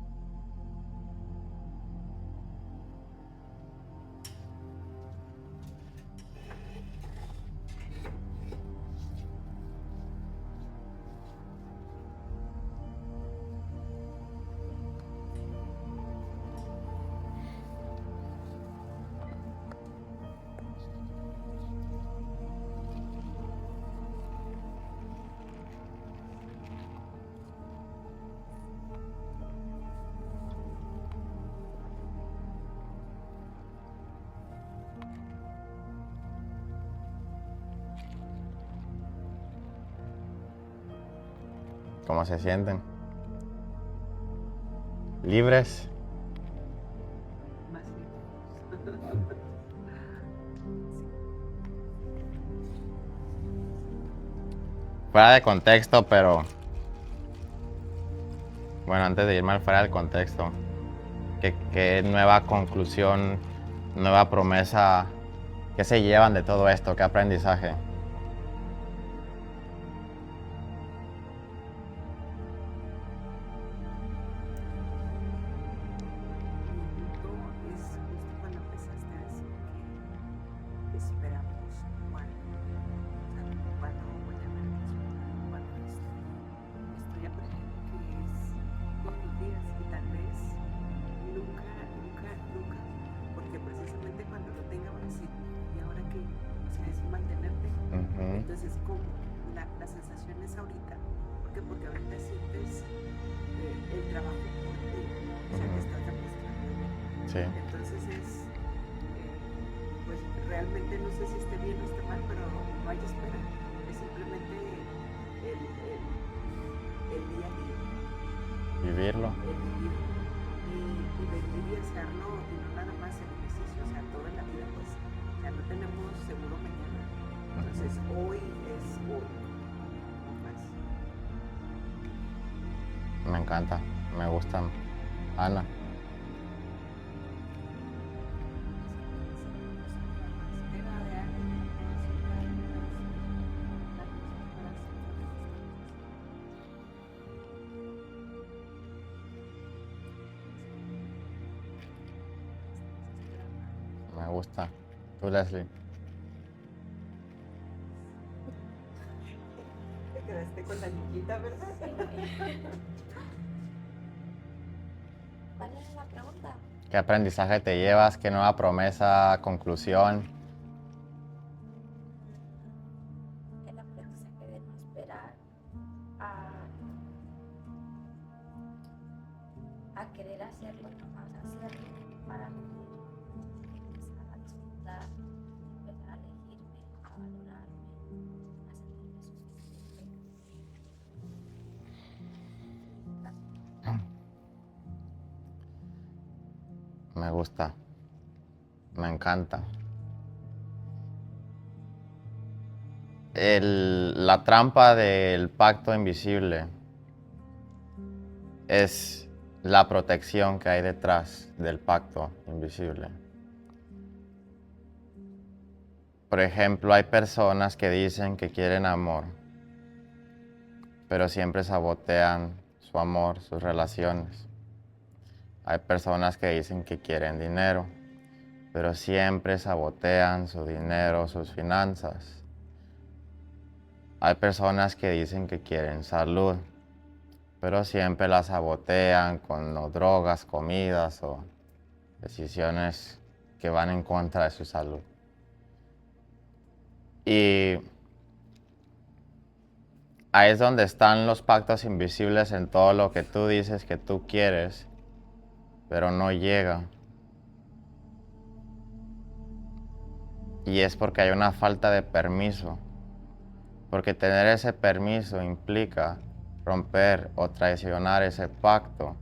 Speaker 1: ¿Cómo se sienten? ¿Libres?
Speaker 2: Más
Speaker 1: Fuera de contexto, pero... Bueno, antes de irme fuera del contexto, ¿qué nueva conclusión, nueva promesa, qué se llevan de todo esto? ¿Qué aprendizaje?
Speaker 2: Mi punto es justo cuando empezaste a decir que esperamos cuando, o sea, cuando voy a ver el resultado, cuando estoy aprendiendo que es todos los días y tal vez nunca, nunca, nunca, porque precisamente cuando lo tenga voy a decir, ¿y ahora qué? O sea, es mantenerte. Entonces, como la sensación es ahorita, ¿por qué? Porque ahorita sientes el trabajo por ti, o sea, te estás demostrando.
Speaker 1: Sí.
Speaker 2: Entonces pues realmente no sé si esté bien o esté mal, pero no hay espera, es simplemente el día a día.
Speaker 1: Vivirlo.
Speaker 2: El vivir y venir y hacerlo y no nada más el ejercicio, o sea, toda la vida pues ya no tenemos seguro mañana. Entonces hoy es hoy, no más.
Speaker 1: Me encanta, me gustan. Ana. Me gusta. ¿Tú, Leslie?
Speaker 2: Te quedaste con la niñita, ¿verdad?
Speaker 3: ¿Cuál es la pregunta?
Speaker 1: ¿Qué aprendizaje te llevas? ¿Qué nueva promesa, conclusión?
Speaker 3: El aprendizaje de no esperar a querer hacerlo, nomás hacerlo para vivir, empezar a disfrutar, empezar a elegirme, a valorarme, a sentirme suficiente.
Speaker 1: Me gusta. Me encanta. La trampa del pacto invisible es la protección que hay detrás del pacto invisible. Por ejemplo, hay personas que dicen que quieren amor, pero siempre sabotean su amor, sus relaciones. Hay personas que dicen que quieren dinero, pero siempre sabotean su dinero, sus finanzas. Hay personas que dicen que quieren salud, pero siempre la sabotean con drogas, comidas o decisiones que van en contra de su salud. Y ahí es donde están los pactos invisibles en todo lo que tú dices que tú quieres, pero no llega. Y es porque hay una falta de permiso. Porque tener ese permiso implica romper o traicionar ese pacto.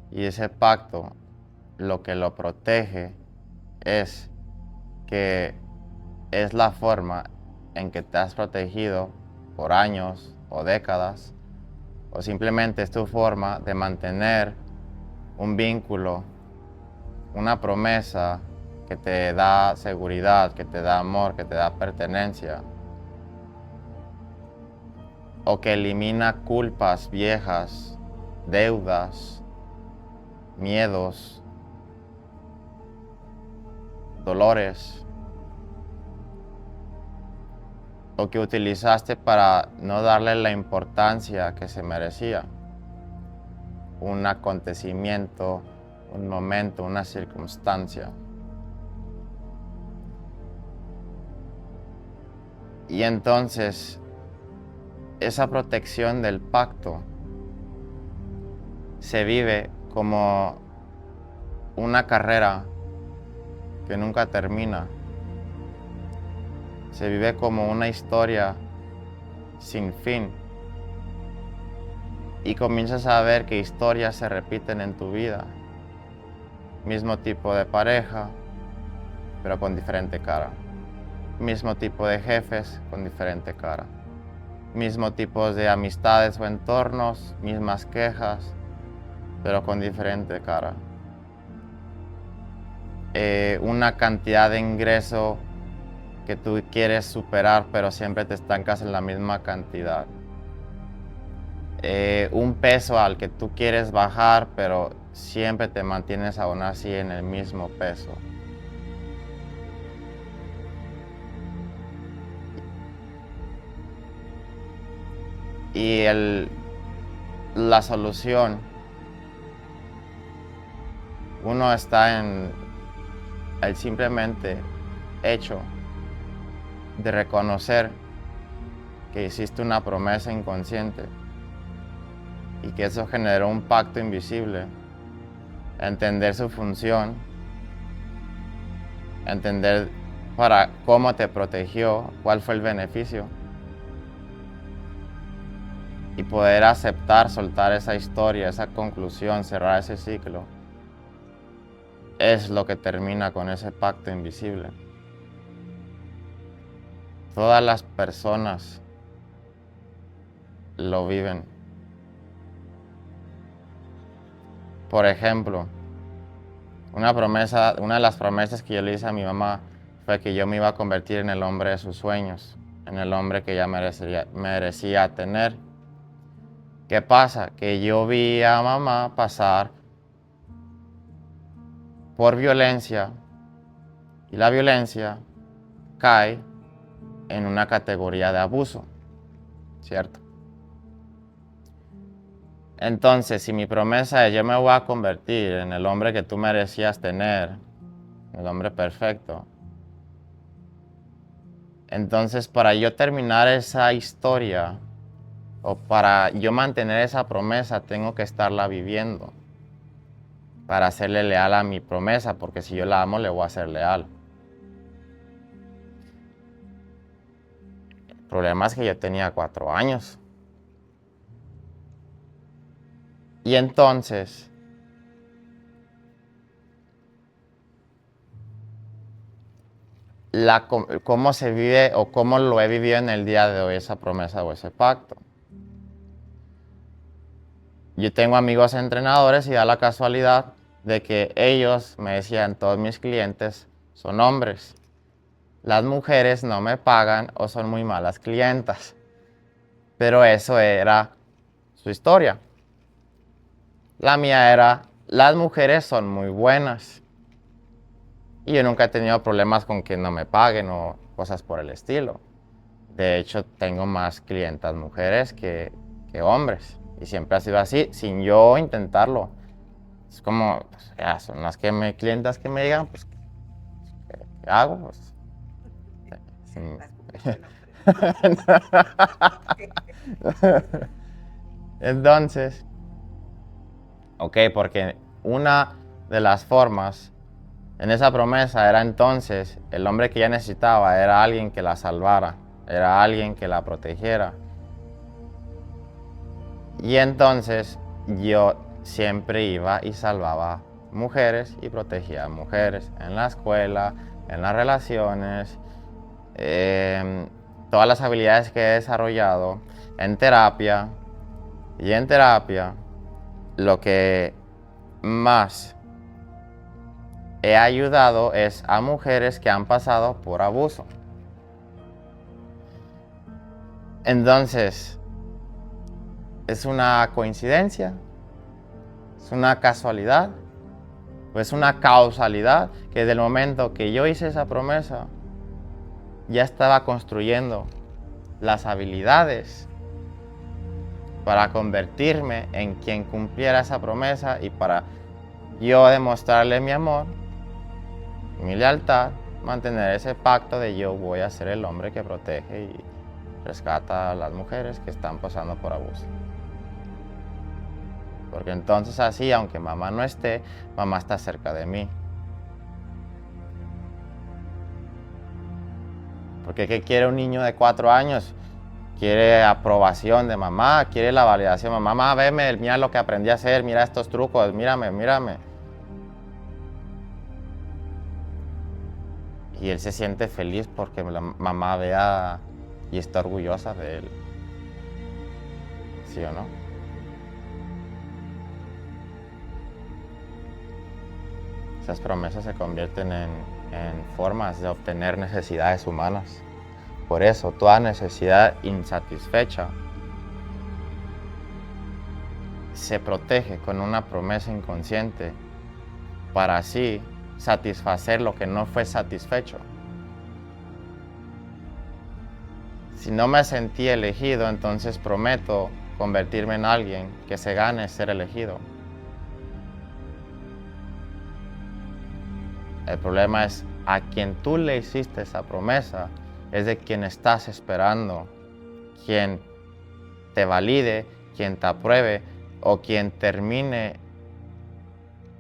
Speaker 1: Y ese pacto lo que lo protege es que es la forma en que te has protegido por años o décadas, o simplemente es tu forma de mantener un vínculo, una promesa que te da seguridad, que te da amor, que te da pertenencia, o que elimina culpas viejas, deudas, miedos, dolores, o que utilizaste para no darle la importancia que se merecía. Un acontecimiento, un momento, una circunstancia. Y entonces, esa protección del pacto se vive como una carrera que nunca termina. Se vive como una historia sin fin. y comienzas a ver que historias se repiten en tu vida. Mismo tipo de pareja, pero con diferente cara. Mismo tipo de jefes con diferente cara. Mismo tipo de amistades o entornos, mismas quejas, pero con diferente cara. Una cantidad de ingreso que tú quieres superar, pero siempre te estancas en la misma cantidad. Un peso al que tú quieres bajar, pero siempre te mantienes aún así en el mismo peso. Y la solución, uno está en el simplemente hecho de reconocer que hiciste una promesa inconsciente y que eso generó un pacto invisible, entender su función, entender para cómo te protegió, cuál fue el beneficio y poder aceptar, soltar esa historia, esa conclusión, cerrar ese ciclo, es lo que termina con ese pacto invisible. Todas las personas lo viven. Por ejemplo, una de las promesas que yo le hice a mi mamá fue que yo me iba a convertir en el hombre de sus sueños, en el hombre que ella merecía tener. ¿Qué pasa? Que yo vi a mamá pasar por violencia y la violencia cae en una categoría de abuso, ¿cierto? Entonces, si mi promesa es yo me voy a convertir en el hombre que tú merecías tener, el hombre perfecto, entonces para yo terminar esa historia o para yo mantener esa promesa tengo que estarla viviendo para serle leal a mi promesa, porque si yo la amo le voy a ser leal. El problema es que yo tenía 4 años. Y entonces, cómo se vive o cómo lo he vivido en el día de hoy esa promesa o ese pacto. Yo tengo amigos entrenadores y da la casualidad de que ellos me decían, todos mis clientes son hombres. Las mujeres no me pagan o son muy malas clientas. Pero eso era su historia. La mía era, las mujeres son muy buenas. Y yo nunca he tenido problemas con que no me paguen o cosas por el estilo. De hecho, tengo más clientas mujeres que hombres. Y siempre ha sido así, sin yo intentarlo. Es como, pues, ya, son las clientas que me digan, pues, ¿qué hago? Pues, entonces, ok, porque una de las formas en esa promesa era entonces, el hombre que ella necesitaba era alguien que la salvara, era alguien que la protegiera. Y entonces yo siempre iba y salvaba mujeres y protegía a mujeres en la escuela, en las relaciones, todas las habilidades que he desarrollado en terapia. Y en terapia lo que más he ayudado es a mujeres que han pasado por abuso. Entonces, ¿es una coincidencia? ¿Es una casualidad? ¿O es una causalidad que desde el momento que yo hice esa promesa, ya estaba construyendo las habilidades para convertirme en quien cumpliera esa promesa y para yo demostrarle mi amor, mi lealtad, mantener ese pacto de yo voy a ser el hombre que protege y rescata a las mujeres que están pasando por abuso? Porque entonces así, aunque mamá no esté, mamá está cerca de mí. Porque ¿qué quiere un niño de 4 años? quiere aprobación de mamá, quiere la validación. Mamá, veme, mira lo que aprendí a hacer, mira estos trucos, mírame, mírame. Y él se siente feliz porque la mamá vea y está orgullosa de él. ¿Sí o no? Esas promesas se convierten en formas de obtener necesidades humanas. Por eso, toda necesidad insatisfecha se protege con una promesa inconsciente para así satisfacer lo que no fue satisfecho. Si no me sentí elegido, entonces prometo convertirme en alguien que se gane ser elegido. El problema es a quien tú le hiciste esa promesa, es de quien estás esperando, quien te valide, quien te apruebe o quien termine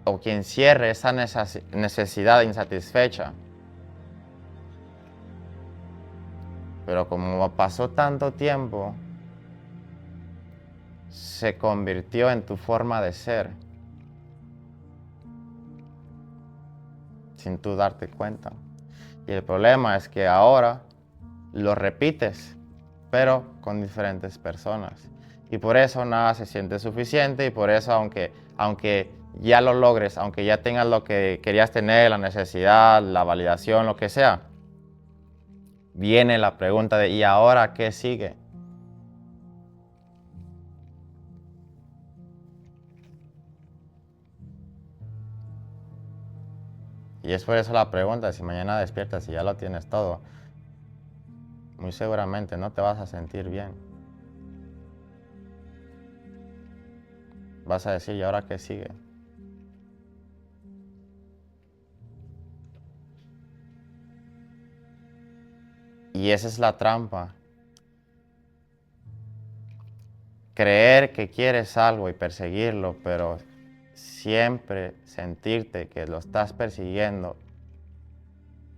Speaker 1: o quien cierre esa necesidad insatisfecha. Pero como pasó tanto tiempo, se convirtió en tu forma de ser, sin tú darte cuenta. Y el problema es que ahora lo repites, pero con diferentes personas. Y por eso nada se siente suficiente y por eso aunque ya lo logres, aunque ya tengas lo que querías tener, la necesidad, la validación, lo que sea, viene la pregunta de ¿y ahora qué sigue? Y es por eso la pregunta, si mañana despiertas y ya lo tienes todo, muy seguramente no te vas a sentir bien. Vas a decir, ¿y ahora qué sigue? Y esa es la trampa. Creer que quieres algo y perseguirlo, pero siempre sentirte que lo estás persiguiendo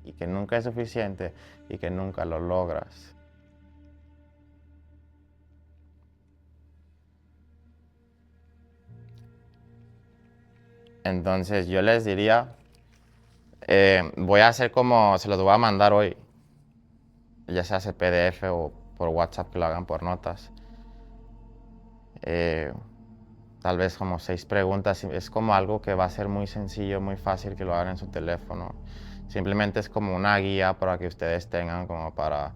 Speaker 1: y que nunca es suficiente y que nunca lo logras. Entonces yo les diría, voy a hacer como, se los voy a mandar hoy, ya sea ese PDF o por WhatsApp, que lo hagan por notas. Tal vez como 6 preguntas, es como algo que va a ser muy sencillo, muy fácil que lo hagan en su teléfono. Simplemente es como una guía para que ustedes tengan como para,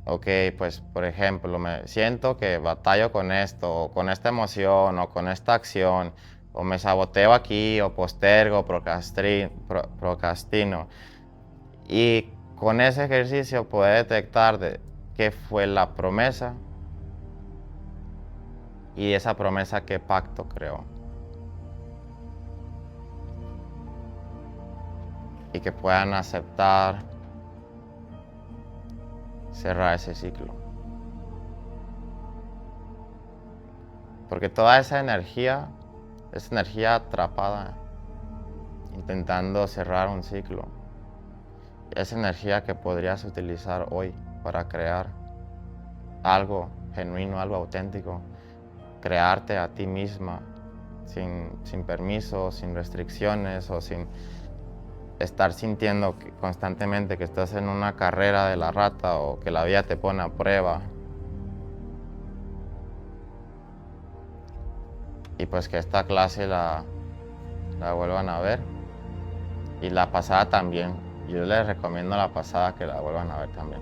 Speaker 1: ok, pues por ejemplo, me siento que batallo con esto, o con esta emoción, o con esta acción, o me saboteo aquí, o postergo, procrastino. Y con ese ejercicio puede detectar qué fue la promesa y esa promesa qué pacto creó. Y que puedan aceptar cerrar ese ciclo. Porque toda esa energía atrapada, intentando cerrar un ciclo, esa energía que podrías utilizar hoy para crear algo genuino, algo auténtico, crearte a ti misma sin permiso, sin restricciones o sin estar sintiendo constantemente que estás en una carrera de la rata o que la vida te pone a prueba. Y pues que esta clase la vuelvan a ver. Y la pasada también. Yo les recomiendo la pasada que la vuelvan a ver también.